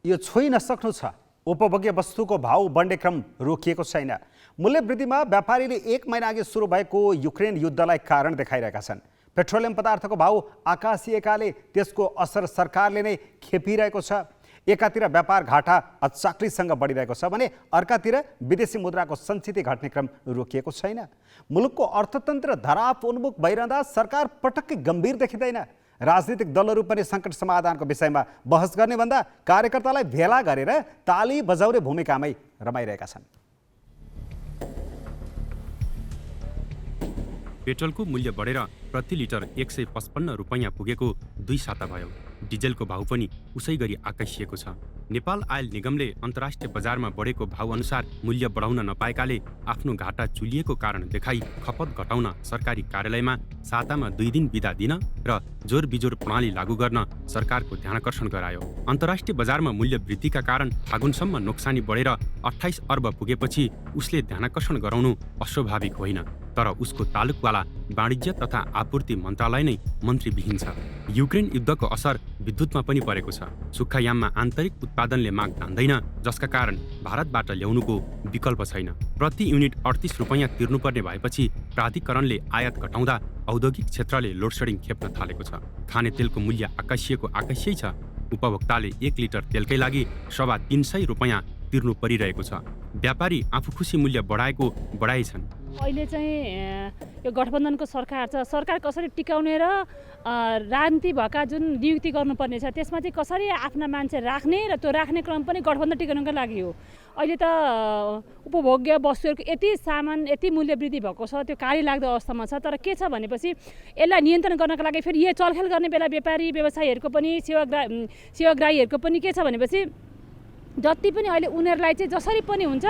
यो छोइ नसक्नु छ। उपभोग्य वस्तुको भाउ बढ्ने क्रम रोकिएको छैन। मूल्य वृद्धिमा व्यापारीले 1 महिना अघि सुरु भएको युक्रेन युद्धलाई कारण देखाइरहेका छन्। पेट्रोलियम पदार्थको भाउ आकाशिएकाले त्यसको असर सरकारले नै खेपिरहेको छ। एकातिर व्यापार घाटा अचाक्रीसँग बढिरहेको छ भने अर्कातिर विदेशी मुद्राको सञ्चित घट्ने क्रम रोकिएको छैन। मुलुकको अर्थतन्त्र धराप उन्मुख भइरहँदा सरकार पटक्कै गम्भीर देखिँदैन। राजनीतिक दलहरू पनि सङ्कट समाधानको विषयमा बहस गर्ने भन्दा कार्यकर्तालाई भेला गरेर ताली बजाउने भूमिकामै रमाइरहेका छन्। पेट्रोलको मूल्य बढेर प्रति लिटर 155 रुपैयाँ पुगेको 2 साता भयो। डिजेलको भाउ पनि उसै गरी आकाशिएको छ। नेपाल आयल निगमले अन्तर्राष्ट्रिय बजारमा बढेको भाउ अनुसार मूल्य बढाउन नपाएकाले आफ्नो घाटा चुलिएको कारण देखाई खपत घटाउन सरकारी कार्यालयमा सातामा 2 दिन बिदा दिन र जोर बिजोर प्रणाली लागू गर्न सरकारको ध्यानाकर्षण गरायो। अन्तर्राष्ट्रिय बजारमा मूल्य वृद्धिका कारण फागुनसम्म नोक्सानी बढेर 28 अर्ब पुगेपछि उसले ध्यानाकर्षण गराउनु अस्वाभाविक होइन, तर उसको तालुकवाला वाणिज्य तथा आपूर्ति मन्त्रालय नै मन्त्रीविहीन छ। युक्रेन युद्धको असर विद्युतमा पनि परेको छ। सुक्खायाममा आन्तरिक उत्पादनले माग तान्दैन, जसका कारण भारतबाट ल्याउनुको विकल्प छैन। प्रति युनिट 38 रुपैयाँ तिर्नुपर्ने भएपछि प्राधिकरणले आयात घटाउँदा औद्योगिक क्षेत्रले लोडसेडिङ खेप्न थालेको छ। खाने तेलको मूल्य आकाशियै छ। उपभोक्ताले 1 लिटर तेलकै लागि 350 रुपैयाँ तिर्नु परिरहेको छ। व्यापारी आफू खुसी मूल्य बढाए छन्। अहिले चाहिँ यो गठबन्धनको सरकार छ, सरकार कसरी टिकाउने र राजनीति भएका जुन नियुक्ति गर्नुपर्ने छ त्यसमा चाहिँ कसरी आफ्ना मान्छे राख्ने र त्यो राख्ने क्रम पनि गठबन्धन टिकाउनको लागि हो। अहिले त उपभोग्य वस्तुहरूको यति मूल्य वृद्धि भएको छ, त्यो कार्य लाग्दो अवस्थामा छ। तर के छ भनेपछि यसलाई नियन्त्रण गर्नको लागि फेरि यो चलखेल गर्ने बेला व्यापारी व्यवसायीहरूको पनि सेवाग्राहीहरूको पनि के छ भनेपछि जति पनि अहिले उनीहरूलाई चाहिँ जसरी पनि हुन्छ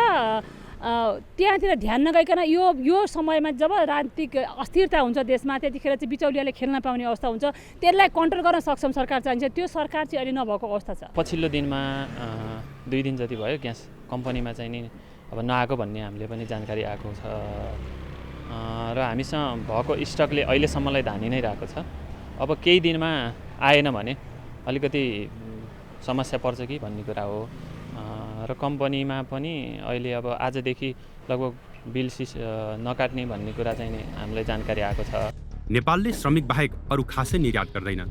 त्यहाँतिर ध्यान नगइकन यो समयमा जब राजनीतिक अस्थिरता हुन्छ देशमा त्यतिखेर चाहिँ बिचौलियाले खेल्न पाउने अवस्था हुन्छ, त्यसलाई कन्ट्रोल गर्न सक्षम सरकार चाहिन्छ। त्यो सरकार चाहिँ अहिले नभएको अवस्था छ। पछिल्लो दिनमा 2 दिन जति भयो ग्यास कम्पनीमा चाहिँ नि अब नआएको भन्ने हामीले पनि जानकारी आएको छ र हामीसँग भएको स्टकले अहिलेसम्मलाई धानी नै रहेको छ। अब केही दिनमा आएन भने अलिकति समस्या पर्छ कि भन्ने कुरा हो र कम्पनीमा पनि अहिले अब आजदेखि लगभग बिल नकाट्ने भन्ने कुरा चाहिँ नि हामीलाई जानकारी आएको छ। नेपालले श्रमिक बाहेक अरू खासै निर्यात गर्दैन।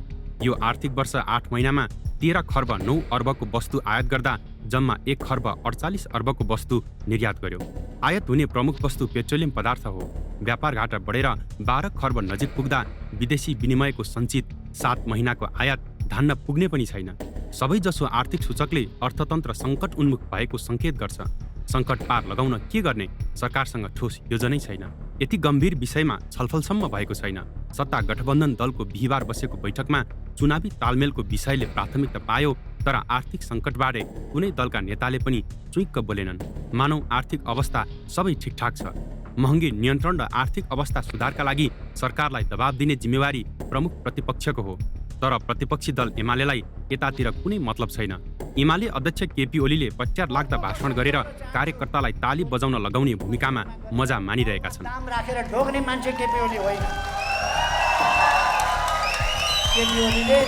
यो आर्थिक वर्ष 8 महिनामा 13 खर्ब 9 अर्बको वस्तु आयात गर्दा जम्मा 1 खर्ब 48 अर्बको वस्तु निर्यात गर्यो। आयात हुने प्रमुख वस्तु पेट्रोलियम पदार्थ हो। व्यापार घाटा बढेर 12 खर्ब नजिक पुग्दा विदेशी विनिमयको सञ्चित 7 महिनाको आयात धान्न पुग्ने पनि छैन। सबैजसो आर्थिक सूचकले अर्थतन्त्र सङ्कट उन्मुख भएको सङ्केत गर्छ। सङ्कट पार लगाउन के गर्ने सरकारसँग ठोस योजनै छैन। यति गम्भीर विषयमा छलफलसम्म भएको छैन। सत्ता गठबन्धन दलको बिहिबार बसेको बैठकमा चुनावी तालमेलको विषयले प्राथमिकता पायो, तर आर्थिक सङ्कटबारे कुनै दलका नेताले पनि चुइक्क बोलेनन्। मानौ आर्थिक अवस्था सबै ठिकठाक छ। महँगी नियन्त्रण र आर्थिक अवस्था सुधारका लागि सरकारलाई दबाब दिने जिम्मेवारी प्रमुख प्रतिपक्षको हो, तर प्रतिपक्षी दल एमालेलाई यतातिर कुनै मतलब छैन। एमाले अध्यक्ष केपी ओलीले पच्यार लाग्दा भाषण गरेर कार्यकर्तालाई ताली बजाउन लगाउने भूमिकामा मजा मानिरहेका छन्। नाम राखेर ढोग्ने मान्छे केपी ओली होइन। केपी ओलीले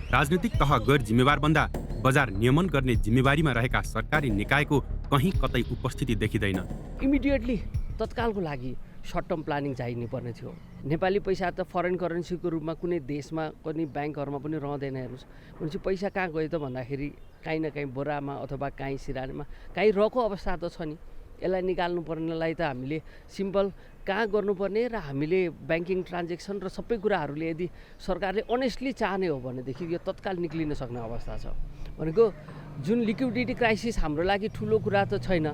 राजनीतिक तह गैर जिम्मेवार भन्दा बजार नियमन गर्ने जिम्मेवारीमा रहेका सरकारी निकायको कहीँ कतै उपस्थिति देखिँदैन। इमिडिएटली तत्कालको लागि सर्ट टर्म प्लानिङ चाहिने पर्ने थियो। नेपाली पैसा त फरेन करेन्सीको रूपमा कुनै देशमा कुनै ब्याङ्कहरूमा पनि रहँदैन। हेर्नुहोस्, भनेपछि पैसा कहाँ गयो त भन्दाखेरि काहीँ न काहीँ बोरामा अथवा काहीँ सिरानीमा काहीँ रहेको अवस्था त छ नि। यसलाई निकाल्नु पर्नेलाई त हामीले सिम्पल कहाँ गर्नुपर्ने र हामीले ब्याङ्किङ ट्रान्जेक्सन र सबै कुराहरूले यदि सरकारले अनेस्टली चाहने हो भनेदेखि यो तत्काल निक्लिन सक्ने अवस्था छ। भनेको जुन लिक्विडिटी क्राइसिस हाम्रो लागि ठुलो कुरा त छैन,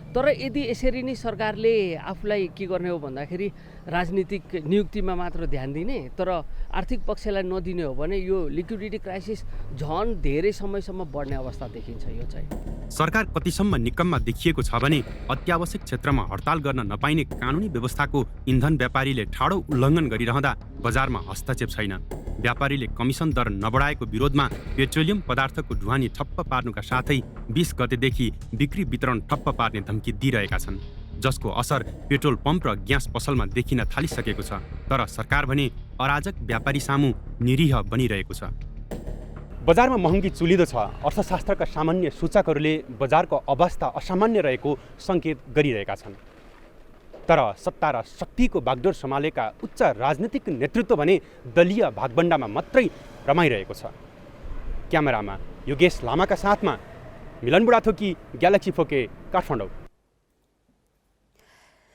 तर यदि यसरी नै सरकारले आफूलाई के गर्ने हो भन्दाखेरि राजनीतिक नियुक्तिमा मात्र ध्यान दिने तर आर्थिक पक्षलाई नदिने हो भने यो लिक्विडिटी क्राइसिस झन् धेरै समयसम्म बढ्ने अवस्था देखिन्छ। यो चाहिँ सरकार कतिसम्म निकममा देखिएको छ भने अत्यावश्यक क्षेत्रमा हडताल गर्न नपाइने कानुनी व्यवस्थाको इन्धन व्यापारीले ठाडो उल्लङ्घन गरिरहँदा बजारमा हस्तक्षेप छैन। व्यापारीले कमिसन दर नबढाएको विरोधमा पेट्रोलियम पदार्थको ढुवानी ठप्प पार्नुका साथै 20 गतेदेखि बिक्री वितरण ठप्प पार्ने धम्की दिइरहेका छन्, जसको असर पेट्रोल पम्प र ग्यास पसलमा देखिन थालिसकेको छ। तर सरकार भने अराजक व्यापारी सामु निरीह बनिरहेको छ। बजारमा महँगी चुलिदो छ। अर्थशास्त्रका सामान्य सूचकहरूले बजारको अवस्था असामान्य रहेको सङ्केत गरिरहेका छन्। तर सत्ता र शक्तिको बागडोर सम्हालेका उच्च राजनीतिक नेतृत्व भने दलीय भागबण्डामा मात्रै रमाइरहेको छ। क्यामेरामा योगेश लामाका साथमा मिलन बुढाथोकी, ग्यालेक्सी फोके, काठमाडौँ।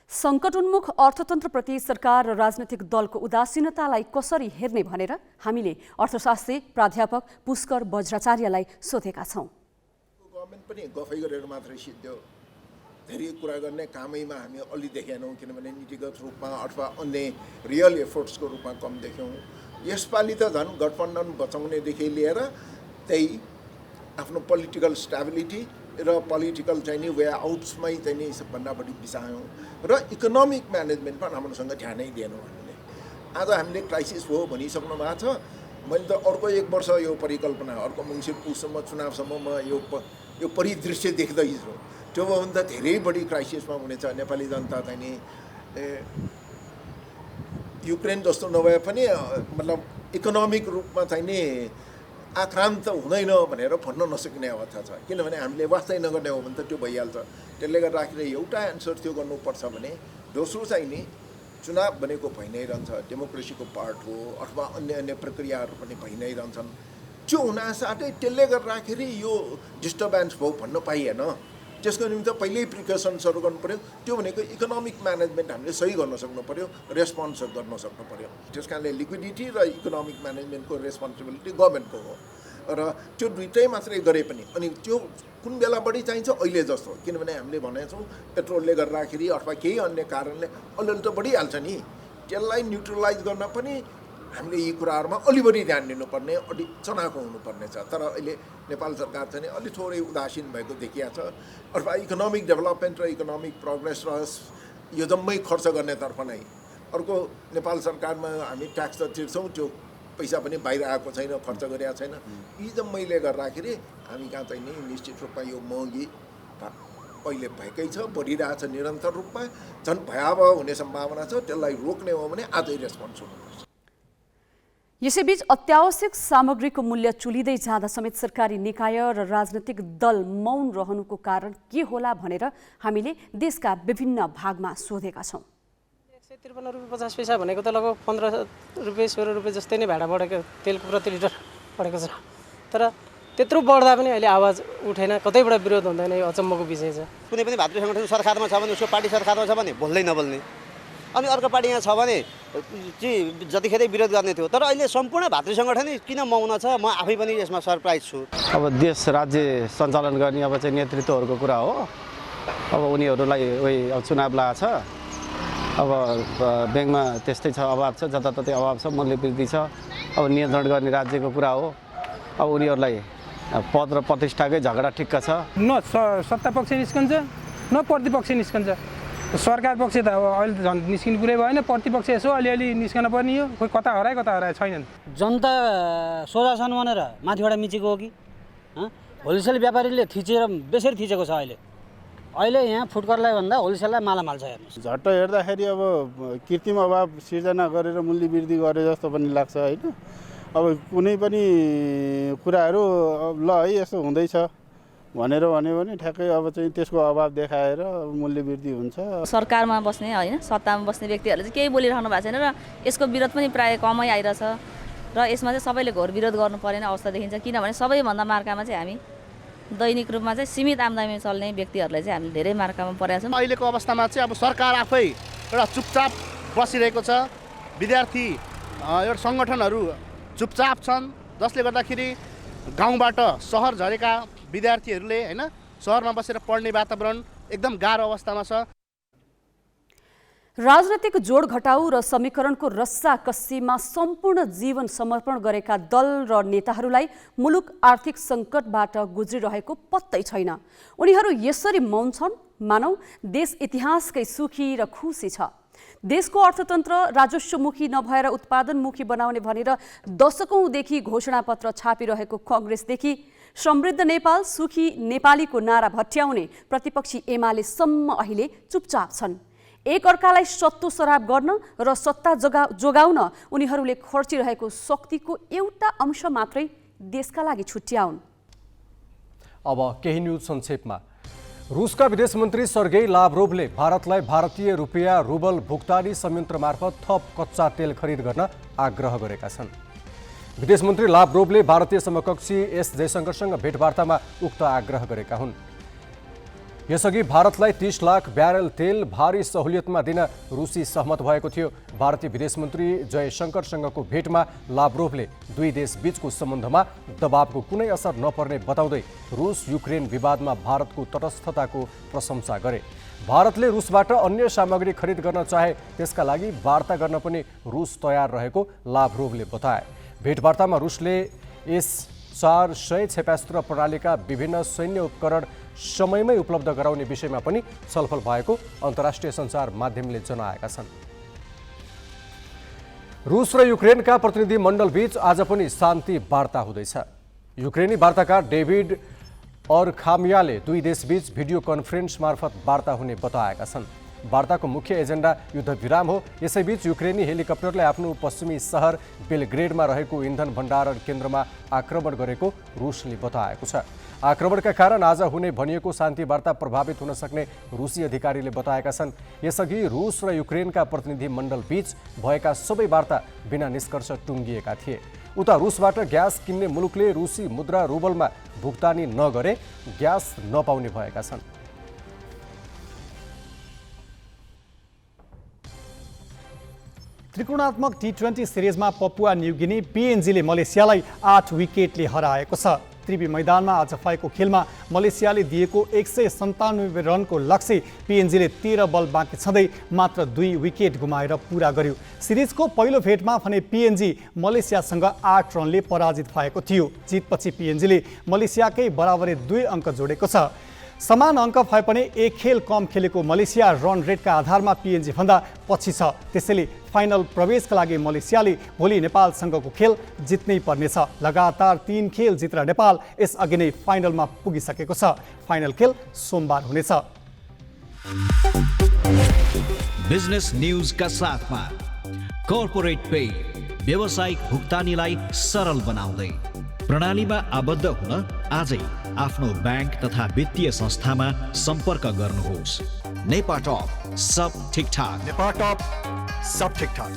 सङ्कटोन्मुख अर्थतन्त्रप्रति सरकार र राजनैतिक दलको उदासीनतालाई कसरी हेर्ने भनेर हामीले अर्थशास्त्री प्राध्यापक पुष्कर वज्राचार्यलाई सोधेका छौँ। गभर्मेन्ट पनि गफै गरेर मात्रै सिद्ध्यो, धेरै कुरा गर्ने कामैमा हामी अलि देखेनौँ, किनभने नीतिगत रूपमा अथवा अन्य रियल एफोर्ट्सको रूपमा कम देख्यौँ। यसपालि त झन् गठबन्धन बचाउनेदेखि लिएर त्यही आफ्नो पोलिटिकल स्टेबिलिटी र पोलिटिकल चाहिँ नि वे आउट्समै चाहिँ नि सबभन्दा बढी बिसायौँ र इकोनोमिक म्यानेजमेन्टमा राम्रोसँग ध्यानै दिएनौँ हामीले। आज हामीले क्राइसिस हो भनिसक्नु भएको छ। मैले त अर्को 1 वर्ष यो परिकल्पना, अर्को मङ्सिर पुससम्म चुनावसम्म म यो परिदृश्य देख्दैछु। त्यो भयो भने त धेरै बढी क्राइसिसमा हुनेछ। नेपाली जनता चाहिँ नि युक्रेन जस्तो नभए पनि मतलब इकोनोमिक रूपमा चाहिँ नि आक्रान्त हुँदैन भनेर भन्न नसकिने अवस्था छ। किनभने हामीले वास्तै नगर्ने हो भने त त्यो भइहाल्छ। त्यसले गर्दाखेरि एउटा एन्सर त्यो गर्नुपर्छ भने दोस्रो चाहिँ नि चुनाव भनेको भइ नै रहन्छ, डेमोक्रेसीको पार्ट हो, अथवा अन्य प्रक्रियाहरू पनि भइ नै रहन्छन्। त्यो हुनासाथै त्यसले गर्दाखेरि यो डिस्टर्बेन्स भयो भन्न पाइएन। त्यसको निम्ति पहिल्यै प्रिकसन्सहरू गर्नु पऱ्यो। त्यो भनेको इकोनोमिक म्यानेजमेन्ट हामीले सही गर्न सक्नु पऱ्यो, रेस्पोन्स गर्न सक्नु पऱ्यो। त्यस कारणले लिक्विडिटी र इकोनोमिक म्यानेजमेन्टको रेस्पोन्सिबिलिटी गभर्मेन्टको हो र त्यो दुइटै मात्रै गरे पनि। अनि त्यो कुन बेला बढी चाहिन्छ? अहिले जस्तो। किनभने हामीले भनेको छौँ पेट्रोलले गर्दाखेरि अथवा केही अन्य कारणले अलिअलि त बढिहाल्छ नि, त्यसलाई न्युट्रलाइज गर्न पनि हामीले यी कुराहरूमा अलि बढी ध्यान दिनुपर्ने, अलि चनाखो हुनुपर्ने छ। तर अहिले नेपाल सरकार चाहिँ अलि थोरै उदासीन भएको देखिया छ। अथवा इकोनोमिक डेभलपमेन्ट र इकोनोमिक प्रोग्रेस र यो जम्मै खर्च गर्नेतर्फ नै। अर्को नेपाल सरकारमा हामी ट्याक्स त तिर्छौँ, त्यो पैसा पनि बाहिर आएको छैन, खर्च गरेका छैन। यी जम्मैले गर्दाखेरि हामी कहाँ चाहिँ नि निश्चित रूपमा यो महँगी अहिले भएकै छ, बढिरहेछ निरन्तर रूपमा, झन् भयावह हुने सम्भावना छ। त्यसलाई रोक्ने हो भने आजै रेस्पोन्स हुनुपर्छ। यसैबीच अत्यावश्यक सामग्रीको मूल्य चुलिँदै जाँदा समेत सरकारी निकाय र राजनैतिक दल मौन रहनुको कारण के होला भनेर हामीले देशका विभिन्न भागमा सोधेका छौँ। 153 रुपियाँ 50 पैसा भनेको त लगभग 15 रुपियाँ 16 रुपियाँ जस्तै नै भाडा बढेको तेलको प्रति लिटर बढेको छ। तर त्यत्रो बढ्दा पनि अहिले आवाज उठेन, कतैबाट विरोध हुँदैन। यो अचम्मको विषय छ। कुनै पनि भातृ सङ्गठन सरकारमा छ भने उसको पार्टी सरकारमा छ भने बोल्दै नबोल्ने, अनि अर्को पार्टी यहाँ छ भने चाहिँ जतिखेरै विरोध गर्ने थियो। तर अहिले सम्पूर्ण भातृ सङ्गठनै किन मौन छ, म आफै पनि यसमा सरप्राइज छु। अब देश राज्य सञ्चालन गर्ने अब चाहिँ नेतृत्वहरूको कुरा हो। अब उनीहरूलाई अब चुनाव लागेको छ, अब ब्याङ्कमा त्यस्तै छ, अभाव छ, जताततै अभाव छ, मूल्य वृद्धि छ। अब नियन्त्रण गर्ने राज्यको कुरा हो। अब उनीहरूलाई पद र प्रतिष्ठाकै झगडा ठिक्क छ। न सत्ता पक्ष निस्कन्छ न प्रतिपक्ष निस्कन्छ। सरकार पक्ष त अब अहिले झन् निस्किने कुरै भएन, प्रतिपक्ष यसो अलिअलि निस्कन पर्ने हो। खोइ कता हराए छैनन्। जनता सोझा छन् भनेर माथिबाट मिचेको हो कि होलसेल व्यापारीले थिचेर बेसरी थिचेको छ। अहिले यहाँ फुटकरलाई भन्दा होलसेललाई मालामाल छ। हेर्नुहोस्, झट्ट हेर्दाखेरि अब कृत्रिम अभाव सिर्जना गरेर मूल्य वृद्धि गरे जस्तो पनि लाग्छ होइन। अब कुनै पनि कुराहरू ल है यस्तो हुँदैछ भनेर भन्यो भने ठ्याक्कै अब चाहिँ त्यसको अभाव देखाएर मूल्य वृद्धि हुन्छ। सरकारमा बस्ने होइन, सत्तामा बस्ने व्यक्तिहरूले चाहिँ केही बोलिरहनु भएको छैन र यसको विरोध पनि प्रायः कमै आइरहेछ र यसमा चाहिँ सबैले घोर विरोध गर्नु पर्ने अवस्था देखिन्छ। किनभने सबैभन्दा मार्कामा चाहिँ हामी दैनिक रूपमा चाहिँ सीमित आम्दानी चल्ने व्यक्तिहरूलाई चाहिँ हामीले धेरै मार्कामा परेका छौँ। अहिलेको अवस्थामा चाहिँ अब सरकार आफै एउटा चुपचाप बसिरहेको छ। विद्यार्थी एउटा सङ्गठनहरू चुपचाप छन्, जसले गर्दाखेरि गाउँबाट सहर झरेका विद्यार्थीहरूले होइन सहरमा बसेर पढ्ने वातावरण एकदम गाह्रो अवस्थामा छ। राजनैतिक जोड घटाउ र समीकरणको रस्साकस्सीमा सम्पूर्ण जीवन समर्पण गरेका दल र नेताहरूलाई मुलुक आर्थिक सङ्कटबाट गुज्रिरहेको पत्तै छैन। उनीहरू यसरी मौन छन् मानौ देश इतिहासकै सुखी र खुसी छ। देशको अर्थतन्त्र राजस्वमुखी नभएर उत्पादनमुखी बनाउने भनेर दशकौँदेखि घोषणापत्र छापिरहेको कङ्ग्रेसदेखि समृद्ध नेपाल सुखी नेपालीको नारा भट्याउने प्रतिपक्षी एमालेसम्म अहिले चुपचाप छन्। एक अर्कालाई सत्तो सराप गर्न र सत्ता जोगाउन उनीहरूले खर्चिरहेको शक्तिको एउटा अंश मात्रै देशका लागि छुट्याउन्। अब केही न्युज संक्षेपमा। रुसका विदेश मन्त्री सर्गेई लाभरोभले भारतलाई भारतीय रुपियाँ रुबल भुक्तानी संयन्त्र मार्फत थप कच्चा तेल खरिद गर्न आग्रह गरेका छन्। विदेश मन्त्री लाभरोभले भारतीय समकक्षी एस जयशंकरसँग भेटवार्तामा उक्त आग्रह गरेका हुन्। यसअघि भारतलाई 30 लाख ब्यारेल तेल भारी सहुलियतमा दिन रुसी सहमत भएको थियो। भारतीय विदेश मन्त्री जयशंकरसँगको भेटमा लाभरोभले दुई देश बीचको सम्बन्धमा दबावको कुनै असर नपर्ने बताउँदै रुस युक्रेन विवादमा भारतको तटस्थताको प्रशंसा गरे। भारतले रुसबाट अन्य सामग्री खरिद गर्न चाहे त्यसका लागि वार्ता गर्न पनि रुस तयार रहेको लाभरोभले बताए। भेटवार्तामा रुसले S-400 क्षेपणास्त्र प्रणालीका विभिन्न सैन्य उपकरण समयमै उपलब्ध गराउने विषयमा पनि छलफल भएको अन्तर्राष्ट्रिय सञ्चार माध्यमले जनाएका छन्। रुस र युक्रेनका प्रतिनिधि मण्डल बीच आज पनि शान्ति वार्ता हुँदैछ। युक्रेनी वार्ताकार डेभिड अरखामियाले दुई देशबीच भिडियो कन्फरेन्स मार्फत वार्ता हुने बताएका छन्। वार्ताको मुख्य एजेन्डा युद्धविराम हो। यसैबीच युक्रेनी हेलिकप्टरले आफ्नो पश्चिमी सहर बेलग्रेडमा रहेको इन्धन भण्डारण केन्द्रमा आक्रमण गरेको रुसले बताएको छ। आक्रमणका कारण आज हुने भनिएको शान्ति वार्ता प्रभावित हुन सक्ने रुसी अधिकारीले बताएका छन्। यसअघि रुस र युक्रेनका प्रतिनिधि मण्डल बीच भएका सबै वार्ता बिना निष्कर्ष टुङ्गिएका थिए। उता रुसबाट ग्यास किन्ने मुलुकले रुसी मुद्रा रुबलमा भुक्तानी नगरे ग्यास नपाउने भएका छन्। त्रिकोणात्मक T20 सिरिजमा पपुवा न्युगिनी PNGले मलेसियालाई 8 विकेटले हराएको छ। त्रिवी मैदानमा आज भएको खेलमा मलेसियाले दिएको 197 रनको लक्ष्य PNGले 13 बल बाँकी छँदै मात्र 2 विकेट गुमाएर पूरा गर्यो। सिरिजको पहिलो भेटमा भने PNG मलेसियासँग 8 रनले पराजित भएको थियो। जितपछि PNGले मलेसियाकै बराबरी 2 अङ्क जोडेको छ। समान अङ्क भए पनि एक खेल कम खेलेको मलेसिया रन रेटका आधारमा PNG भन्दा पछि छ। त्यसैले फाइनल प्रवेशका लागि मलेसियाले भोलि नेपालसँगको खेल जित्नै पर्नेछ। लगातार 3 खेल जितेर नेपाल यसअघि नै फाइनलमा पुगिसकेको छ। फाइनल खेल सोमबार हुनेछ। बिजनेस न्यूजका साथमा कर्पोरेट पे व्यावसायिक भुक्तानीलाई सरल बनाउँदै प्रणालीमा आबद्ध हुन आजै आफ्नो बैंक तथा वित्तीय संस्थामा सम्पर्क गर्नुहोस्। नेपाटप सब ठिकठाक। नेपाटप सब ठिकठाक।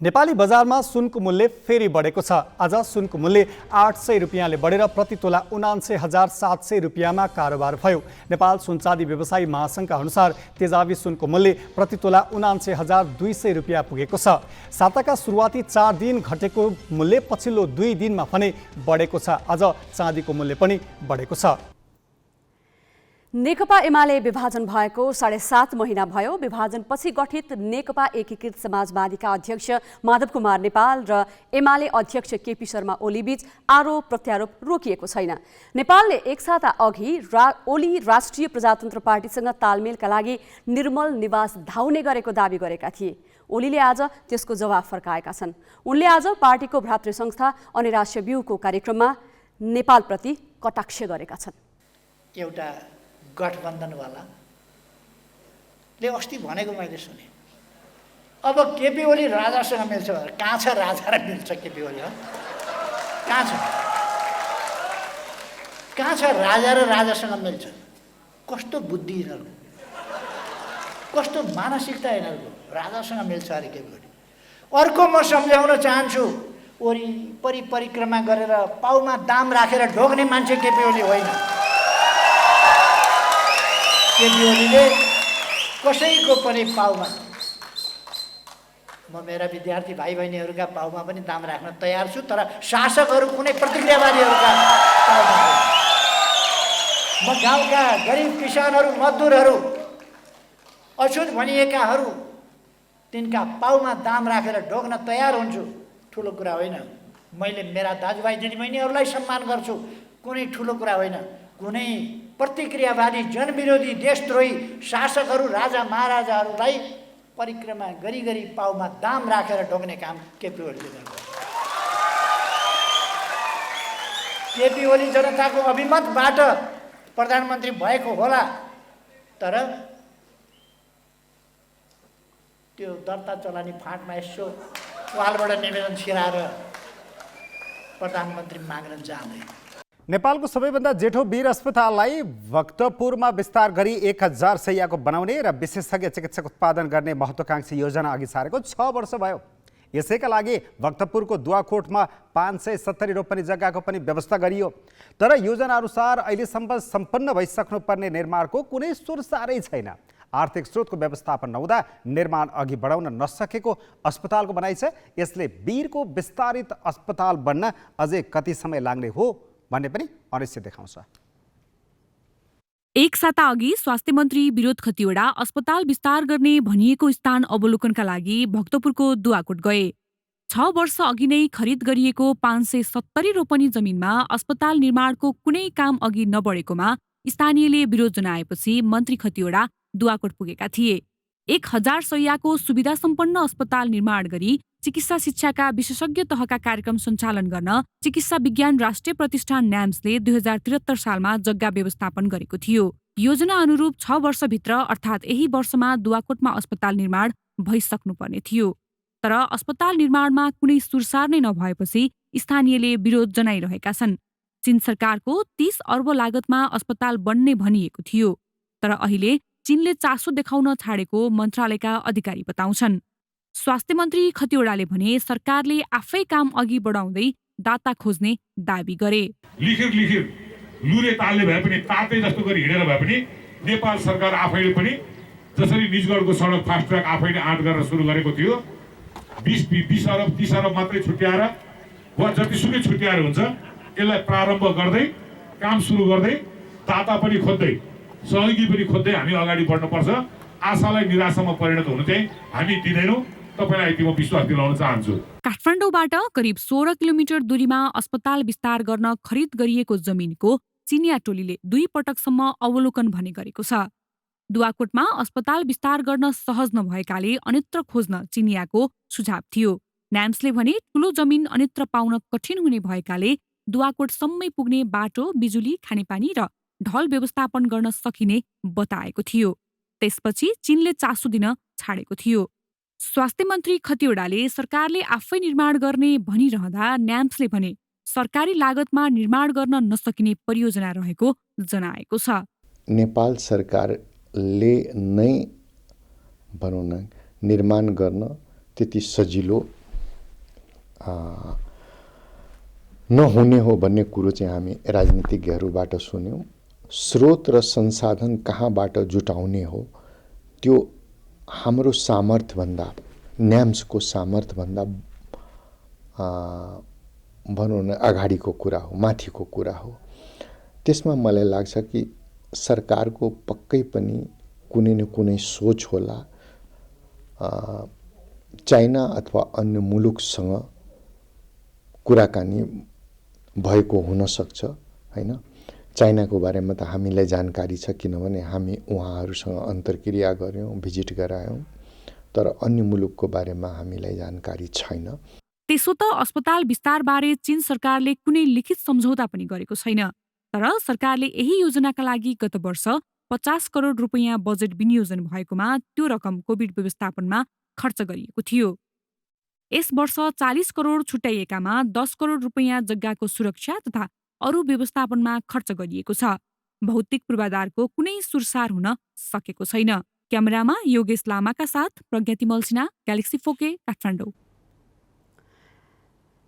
नेपाली बजारमा सुनको मूल्य फेरि बढेको छ। आज सुनको मूल्य 800 रुपियाँले बढेर प्रति तोला 79,700 रुपियाँमा कारोबार भयो। नेपाल सुनचाँदी व्यवसायी महासङ्घका अनुसार तेजाबी सुनको मूल्य प्रति तोला 79,200 रुपियाँ पुगेको छ। साताका सुरुवाती 4 दिन घटेको मूल्य पछिल्लो 2 दिनमा भने बढेको छ। आज चाँदीको मूल्य पनि बढेको छ। नेकपा एमाले विभाजन भएको 7.5 महिना भयो। विभाजनपछि गठित नेकपा एकीकृत समाजवादीका अध्यक्ष माधव कुमार नेपाल र एमाले अध्यक्ष केपी शर्मा ओलीबीच आरोप प्रत्यारोप रोकिएको छैन। नेपालले एक साता अघि ओली राष्ट्रिय प्रजातन्त्र पार्टीसँग तालमेलका लागि निर्मल निवास धाउने गरेको दावी गरेका थिए। ओलीले आज त्यसको जवाफ फर्काएका छन्। उनले आज पार्टीको भ्रातृ संस्था अनि राष्ट्रिय व्यूहको कार्यक्रममा नेपालप्रति कटाक्ष गरेका छन्। एउटा गठबन्धनवालाले अस्ति भनेको मैले सुने, अब केपी ओली राजासँग मिल्छ भनेर। कहाँ छ राजा र मिल्छ केपी ओली? कहाँ छ? कहाँ छ राजा र राजासँग मिल्छ? कस्तो बुद्धि यिनीहरूको, कस्तो मानसिकता यिनीहरूको। राजासँग मिल्छ अरे केपी ओली। अर्को म सम्झाउन चाहन्छु, वरिपरि परिक्रमा गरेर पाउमा दाम राखेर ढोग्ने मान्छे केपी ओली होइन। केपी ओलीले कसैको पनि पाउमा, म मेरा विद्यार्थी भाइ बहिनीहरूका पाउमा पनि दाम राख्न तयार छु, तर शासकहरू कुनै प्रतिक्रियावादीहरूका पाउमा होइन। म गाउँका गरिब किसानहरू, मजदुरहरू, अछुत भनिएकाहरू, तिनका पाउमा दाम राखेर ढोग्न तयार हुन्छु। ठुलो कुरा होइन। मैले मेरा दाजुभाइ दिदीबहिनीहरूलाई सम्मान गर्छु, कुनै ठुलो कुरा होइन। कुनै प्रतिक्रियावादी, जनविरोधी, देशद्रोही शासकहरू, राजा महाराजाहरूलाई परिक्रमा गरी गरी पाउमा दाम राखेर ढोग्ने काम केपी ओलीले गर्छ। केपी ओली जनताको अभिमतबाट प्रधानमन्त्री भएको होला, तर त्यो दर्ता चलानी फाँटमा यसो वालबाट निवेदन छिराएर प्रधानमन्त्री माग्न जाँदै। नेपालको सबैभन्दा जेठो वीर अस्पताललाई भक्तपुरमा विस्तार गरी 1000 शैय्याको बनाउने र विशेषज्ञ चिकित्सक उत्पादन गर्ने महत्त्वाकांक्षी योजना अघि सारेको 6 वर्ष भयो। यसैका लागि भक्तपुरको दुवाकोटमा 570 रोपनी जग्गाको पनि व्यवस्था गरियो। तर योजना अनुसार अहिलेसम्म सम्पन्न भइसक्नुपर्ने निर्माणको कुनै सुरसारै छैन। आर्थिक स्रोतको व्यवस्थापन नहुँदा निर्माण अघि बढाउन नसकेको अस्पतालको भनाइ छ। यसले वीरको विस्तारित अस्पताल बन्न अझै कति समय लाग्ने हो भन्ने पनि अनिश्चित देखाउँछ। एक साता अघि स्वास्थ्य मन्त्री विनोद खतिवडा अस्पताल विस्तार गर्ने भनिएको स्थान अवलोकनका लागि भक्तपुरको दुवाकोट गए। 6 वर्ष अघि नै खरिद गरिएको 570 रोपनी जमिनमा अस्पताल निर्माणको कुनै काम अघि नबढेकोमा स्थानीयले विरोध जनाएपछि मन्त्री खतिवडा दुवाकोट पुगेका थिए। 1000 शैय्याको सुविधा सम्पन्न अस्पताल निर्माण गरी चिकित्सा शिक्षाका विशेषज्ञ तहका कार्यक्रम सञ्चालन गर्न चिकित्सा विज्ञान राष्ट्रिय प्रतिष्ठान न्याम्सले 2073 सालमा जग्गा व्यवस्थापन गरेको थियो। योजना अनुरूप 6 वर्षभित्र अर्थात् यही वर्षमा दुवाकोटमा अस्पताल निर्माण भइसक्नुपर्ने थियो। तर अस्पताल निर्माणमा कुनै सुरसार नै नभएपछि स्थानीयले विरोध जनाइरहेका छन्। चीन सरकारको 30 अर्ब लागतमा अस्पताल बन्ने भनिएको थियो। तर अहिले चीनले चासो देखाउन छाडेको मन्त्रालयका अधिकारी बताउँछन्। स्वास्थ्य मन्त्री खतिवडाले भने सरकारले आफै काम अघि बढाउँदै दाता खोज्ने दाबी गरे। लिखिर लुरे तालले भए पनि तातै जस्तो गरी हिँडेर भए पनि नेपाल सरकार आफैले पनि जसरी निजगढको सडक फास्ट ट्र्याक आफैले आँट गरेर सुरु गरेको थियो 20 अरब 30 अरब मात्रै छुट्याएर वा जतिसुकै छुट्याएर हुन्छ यसलाई प्रारम्भ गर्दै काम सुरु गर्दै दाता पनि खोज्दै सहयोगी पनि खोज्दै हामी अगाडि बढ्नुपर्छ। आशालाई निराशामा परिणत हुनु चाहिँ हामी दिँदैनौँ। तपाईलाई यति म विश्वास दिलाउन चाहन्छु। काठमाडौँबाट करिब 16 किलोमिटर दूरीमा अस्पताल विस्तार गर्न खरिद गरिएको जमिनको चिनिया टोलीले 2 पटकसम्म अवलोकन भने गरेको छ। दुवाकोटमा अस्पताल विस्तार गर्न सहज नभएकाले अन्यत्र खोज्न चिनियाको सुझाव थियो। न्याम्सले भने ठूलो जमिन अन्यत्र पाउन कठिन हुने भएकाले दुवाकोटसम्मै पुग्ने बाटो, बिजुली, खानेपानी र ढल व्यवस्थापन गर्न सकिने बताएको थियो। त्यसपछि चीनले चासो दिन छाडेको थियो। स्वास्थ्य मन्त्री खतिवडाले सरकारले आफै निर्माण गर्ने भनिरहँदा न्याम्सले भने सरकारी लागतमा निर्माण गर्न नसकिने परियोजना रहेको जनाएको छ। नेपाल सरकारले नै भनौँ न निर्माण गर्न त्यति सजिलो नहुने हो भन्ने कुरो चाहिँ हामी राजनीतिज्ञहरूबाट सुन्यौँ। स्रोत र संसाधन कहाँबाट जुटाउने हो त्यो हाम्रो सामर्थ्यभन्दा न्याम्सको सामर्थ्यभन्दा भनौँ न अगाडिको कुरा हो, माथिको कुरा हो। त्यसमा मलाई लाग्छ कि सरकारको पक्कै पनि कुनै न कुनै सोच होला। चाइना अथवा अन्य मुलुकसँग कुराकानी भएको हुन सक्छ हैन। चाइनाको बारेमा त हामीलाई जानकारी छ किनभने हामी उहाँहरूसँग अन्तर्क्रिया गर्यौं, भिजिट गरायौं। तर अन्य मुलुकको बारेमा हामीलाई जानकारी छैन। त्यसो त अस्पताल विस्तारबारे चीन सरकारले कुनै लिखित सम्झौता पनि गरेको छैन। तर सरकारले यही योजनाका लागि गत वर्ष 50 करोड रुपैयाँ बजेट विनियोजन भएकोमा त्यो रकम कोभिड व्यवस्थापनमा खर्च गरिएको थियो। यस वर्ष 40 करोड छुट्याइएकामा 10 करोड रुपैयाँ जग्गाको सुरक्षा तथा अरू व्यवस्थापनमा खर्च गरिएको छ। भौतिक पूर्वाधारको कुनै सुरसार हुन सकेको छैन। क्यामेरामा योगेश लामाका साथ प्रज्ञाति मल्सिना, ग्यालेक्सी 4K, काठमाडौँ।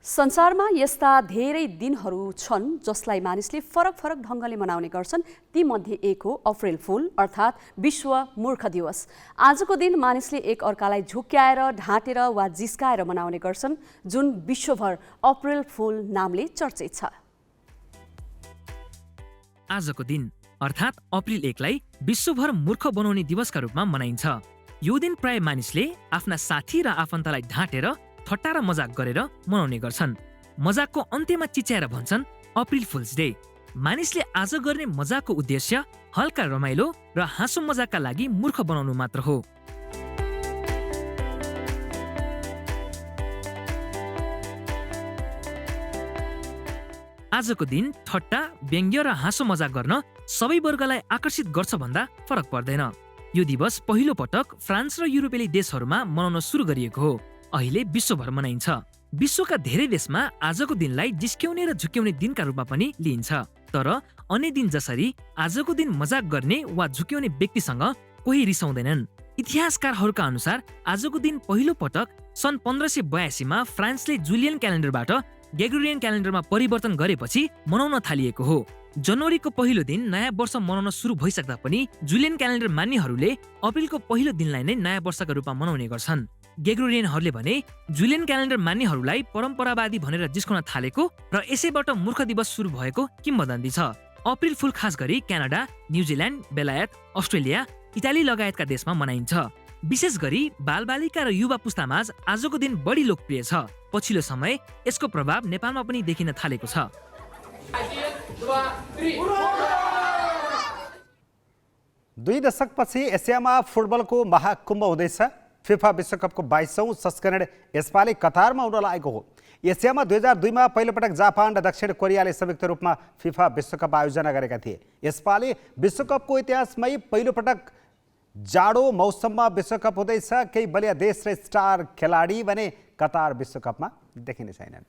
संसारमा यस्ता धेरै दिनहरू छन् जसलाई मानिसले फरक फरक ढङ्गले मनाउने गर्छन्। ती मध्ये एक हो अप्रिल फुल अर्थात् विश्व मूर्ख दिवस। आजको दिन मानिसले एक अर्कालाई झुक्क्याएर, ढाँटेर वा जिस्काएर मनाउने गर्छन्, जुन विश्वभर अप्रिल फुल नामले चर्चित छ। आजको दिन अर्थात् अप्रिल 1 लाई विश्वभर मूर्ख बनाउने दिवसका रूपमा मनाइन्छ। यो दिन प्राय मानिसले आफ्ना साथी र आफन्तलाई ढाँटेर, ठट्टा र मजाक गरेर मनाउने गर्छन्। मजाकको अन्त्यमा चिच्याएर भन्छन् अप्रिल फुल्स डे। मानिसले आज गर्ने मजाकको उद्देश्य हल्का रमाइलो र हाँसो मजाकका लागि मूर्ख बनाउनु मात्र हो। आजको दिन ठट्टा, व्यङ्ग्य र हाँसो मजाक गर्न सबै वर्गलाई आकर्षित गर्छ भन्दा फरक पर्दैन। यो दिवस पहिलो पटक फ्रान्स र युरोपेली देशहरूमा मनाउन सुरु गरिएको हो। अहिले विश्वभर मनाइन्छ। विश्वका धेरै देशमा आजको दिनलाई जिस्क्याउने र झुक्क्याउने दिनका रूपमा पनि लिइन्छ। तर अन्य दिन जसरी आजको दिन मजाक गर्ने वा झुक्क्याउने व्यक्तिसँग कोही रिसाउँदैनन्। इतिहासकारहरूका अनुसार आजको दिन पहिलो पटक सन् 1582 मा फ्रान्सले जुलियन क्यालेन्डरबाट ग्रेगोरियन क्यालेन्डरमा परिवर्तन गरेपछि मनाउन थालिएको हो। जनवरीको पहिलो दिन नयाँ वर्ष मनाउन सुरु भइसक्दा पनि जुलियन क्यालेन्डर मान्नेहरूले अप्रिलको पहिलो दिनलाई नै नयाँ वर्षका रूपमा मनाउने गर्छन्। ग्रेगोरियनहरूले भने जुलियन क्यालेन्डर मान्नेहरूलाई परम्परावादी भनेर जिस्काउन थालेको र यसैबाट मूर्ख दिवस सुरु भएको किम्वदन्ती छ। अप्रिल फुल खास गरी क्यानाडा, न्युजिल्यान्ड, बेलायत, अस्ट्रेलिया, इटाली लगायतका देशमा मनाइन्छ। विशेष गरी बालबालिका र युवा पुस्तामाझ आजको दिन बढी लोकप्रिय छ। पछिल्लो समय यसको प्रभाव नेपालमा पनि देखिन थालेको छ। 2 दशकपछि एसियामा फुटबलको महाकुम्भ हुँदैछ। फिफा विश्वकपको 22औं संस्करण यसपालि कतारमा हुन लागेको हो। एसियामा 2002 मा पहिलोपटक जापान र दक्षिण कोरियाले संयुक्त रूपमा फिफा विश्वकप आयोजना गरेका थिए। यसपालि विश्वकपको इतिहासमै पहिलोपटक जाडो मौसममा विश्वकप हुँदैछ। केही बलिया देश र स्टार खेलाडी भने कतार विश्वकपमा देखिने छैनन्।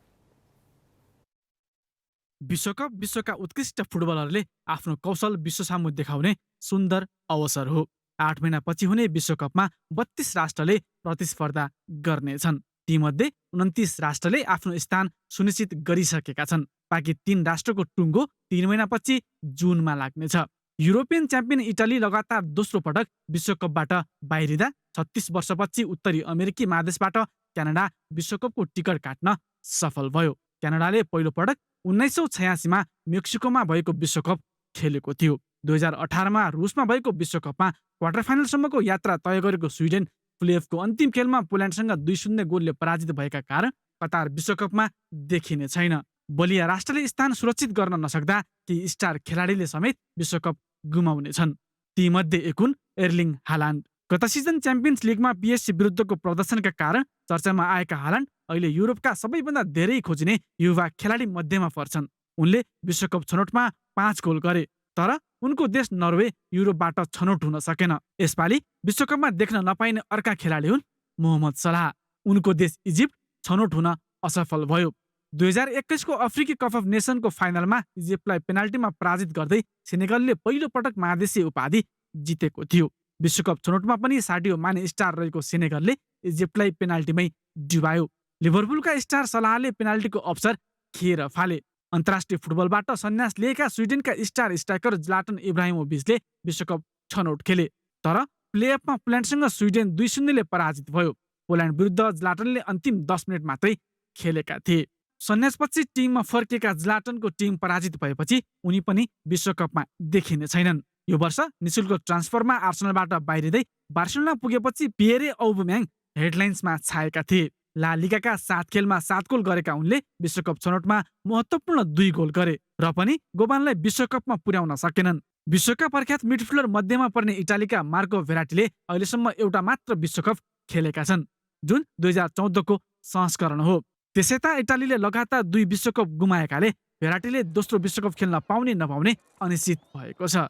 विश्वकप विश्वका उत्कृष्ट फुटबलरले आफ्नो कौशल विश्वसामु देखाउने सुन्दर अवसर हो। 8 महिनापछि हुने विश्वकपमा 32 राष्ट्रले प्रतिस्पर्धा गर्नेछन्। तीमध्ये 29 राष्ट्रले आफ्नो स्थान सुनिश्चित गरिसकेका छन्। बाँकी 3 राष्ट्रको टुङ्गो 3 महिनापछि जुनमा लाग्नेछ। युरोपियन च्याम्पियन इटाली लगातार दोस्रो पटक विश्वकपबाट बाहिरिँदा 36 वर्षपछि उत्तरी अमेरिकी महादेशबाट क्यानाडा विश्वकपको टिकट काट्न सफल भयो। क्यानाडाले पहिलो पटक 1986 मा मेक्सिकोमा भएको विश्वकप खेलेको थियो। 2018 मा रुसमा भएको विश्वकपमा क्वार्टर फाइनलसम्मको यात्रा तय गरेको स्विडेन प्लेअफको अन्तिम खेलमा पोल्यान्डसँग 2-0 गोलले पराजित भएका कारण कतार विश्वकपमा देखिने छैन। बलिया राष्ट्रले स्थान सुरक्षित गर्न नसक्दा केही स्टार खेलाडीले समेत विश्वकप गुमाउनेछन्। तीमध्ये एक हुन् एर्लिङ हालान्ड। गत सिजन च्याम्पियन्स लिगमा पिएसजी विरुद्धको प्रदर्शनका कारण चर्चामा आएका हालान्ड अहिले युरोपका सबैभन्दा धेरै खोजिने युवा खेलाडी मध्येमा पर्छन्। उनले विश्वकप छनौटमा 5 गोल गरे, तर उनको देश नर्वे युरोपबाट छनौट हुन सकेन। यसपालि विश्वकपमा देख्न नपाइने अर्का खेलाडी हुन् मोहम्मद सलाह। उनको देश इजिप्ट छनौट हुन असफल भयो। 2021 को अफ्रिकी कप अफ नेसनको फाइनलमा इजिप्टलाई पेनाल्टीमा पराजित गर्दै सेनेगलले पहिलो पटक महादेशीय उपाधि जितेको थियो। विश्वकप छनौटमा पनि साडियो माने स्टार रहेको सेनेगलले इजिप्टलाई पेनाल्टीमै डुबायो। लिभरपुलका स्टार सलाहले पेनाल्टीको अवसर खेर फाले। अन्तर्राष्ट्रिय फुटबलबाट सन्यास लिएका स्विडेनका स्टार स्ट्राइकर ज्लाटन इब्राहिमोभिचले विश्वकप छनौट खेले, तर प्लेअफमा पोल्यान्डसँग स्विडेन 2-0 ले पराजित भयो। पोल्यान्ड विरुद्ध ज्लाटनले अन्तिम 10 मिनट मात्रै खेलेका थिए। सन्यासपछि टिममा फर्किएका ज्लाटनको टिम पराजित भएपछि उनी पनि विश्वकपमा देखिने छैनन्। यो वर्ष निशुल्क ट्रान्सफरमा आर्सेनलबाट बाहिरिँदै बार्सिलोना पुगेपछि पिएरे औबमेयाङ हेडलाइन्समा छाएका थिए। ला लिगाका 7 खेलमा 7 गोल गरेका उनले विश्वकप छनौटमा महत्त्वपूर्ण 2 गोल गरे र पनि गोबानलाई विश्वकपमा पुर्याउन सकेनन्। विश्वका प्रख्यात मिडफिल्डर मध्येमा पर्ने इटालीका मार्को भेराटीले अहिलेसम्म एउटा मात्र विश्वकप खेलेका छन्, जुन 2014 को संस्करण हो। त्यसै त इटालीले लगातार 2 विश्वकप गुमाएकाले भेराटीले दोस्रो विश्वकप खेल्न पाउने नपाउने अनिश्चित भएको छ।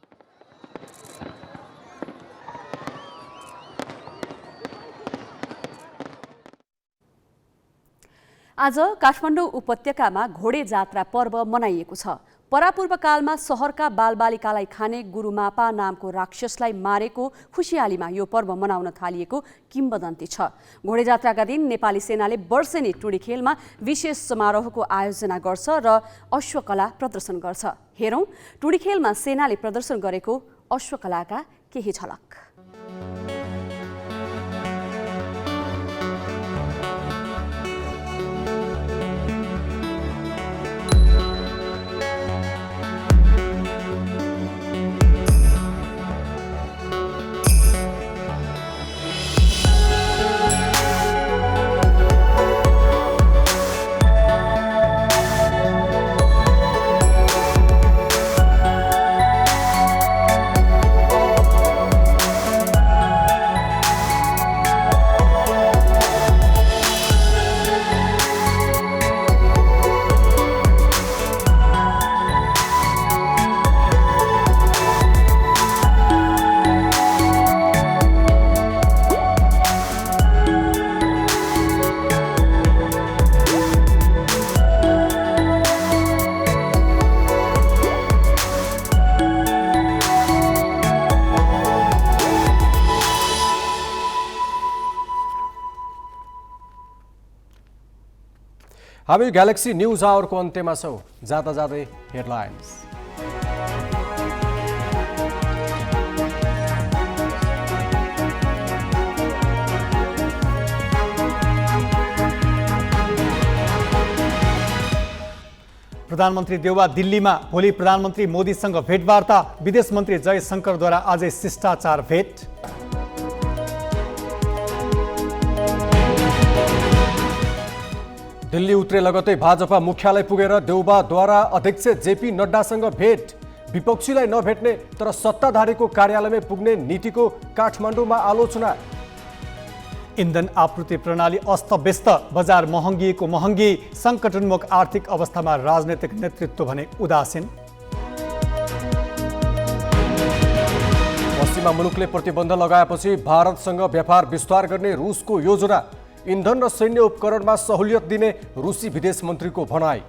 आज काठमाडौँ उपत्यकामा घोडे जात्रा पर्व मनाइएको छ। परापूर्वकालमा सहरका बालबालिकालाई खाने गुरुमापा नामको राक्षसलाई मारेको खुसियालीमा यो पर्व मनाउन थालिएको किम्वदन्ती छ। घोडे जात्राका दिन नेपाली सेनाले वर्षेनी टुडी खेलमा विशेष समारोहको आयोजना गर्छ र अश्वकला प्रदर्शन गर्छ। हेरौँ टुडी खेलमा सेनाले प्रदर्शन गरेको अश्वकलाका केही झलक। हामी ग्यालेक्सी न्युज आवरको अन्त्यमा छौँ। जाँदा जाँदै हेडलाइन्स। प्रधानमन्त्री देउबा दिल्लीमा, भोलि प्रधानमन्त्री मोदीसँग भेटवार्ता। विदेश मन्त्री जयशङ्करद्वारा आजै शिष्टाचार भेट। दिल्ली उत्रे लगतै भाजपा मुख्यालय पुगेर देउबाद्वारा अध्यक्ष जेपी नड्डासँग भेट। विपक्षीलाई नभेट्ने तर सत्ताधारीको कार्यालयमै पुग्ने नीतिको काठमाडौँमा आलोचना। इन्धन आपूर्ति प्रणाली अस्तव्यस्त, बजार महँगिएको महँगी, सङ्कटोन्मुख आर्थिक अवस्थामा राजनैतिक नेतृत्व भने उदासीन। पश्चिमा मुलुकले प्रतिबन्ध लगाएपछि भारतसँग व्यापार विस्तार गर्ने रुसको योजना। इन्धन र सैन्य उपकरणमा सहुलियत दिने रुसी विदेश मन्त्रीको भनाई।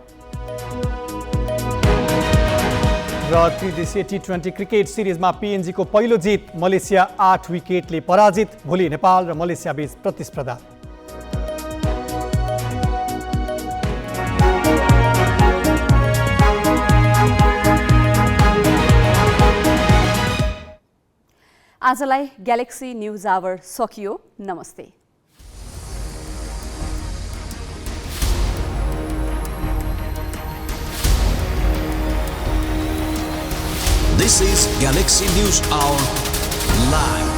र त्रिदेशीय टी20 क्रिकेट सिरिजमा पिएनजीको पहिलो जित। मलेसिया 8 विकेटले पराजित। भोलि नेपाल र मलेसिया बीच प्रतिस्पर्धा। आजलाई ग्यालेक्सी न्युज आवर सकियो। नमस्ते। This is Galaxy News Hour Live.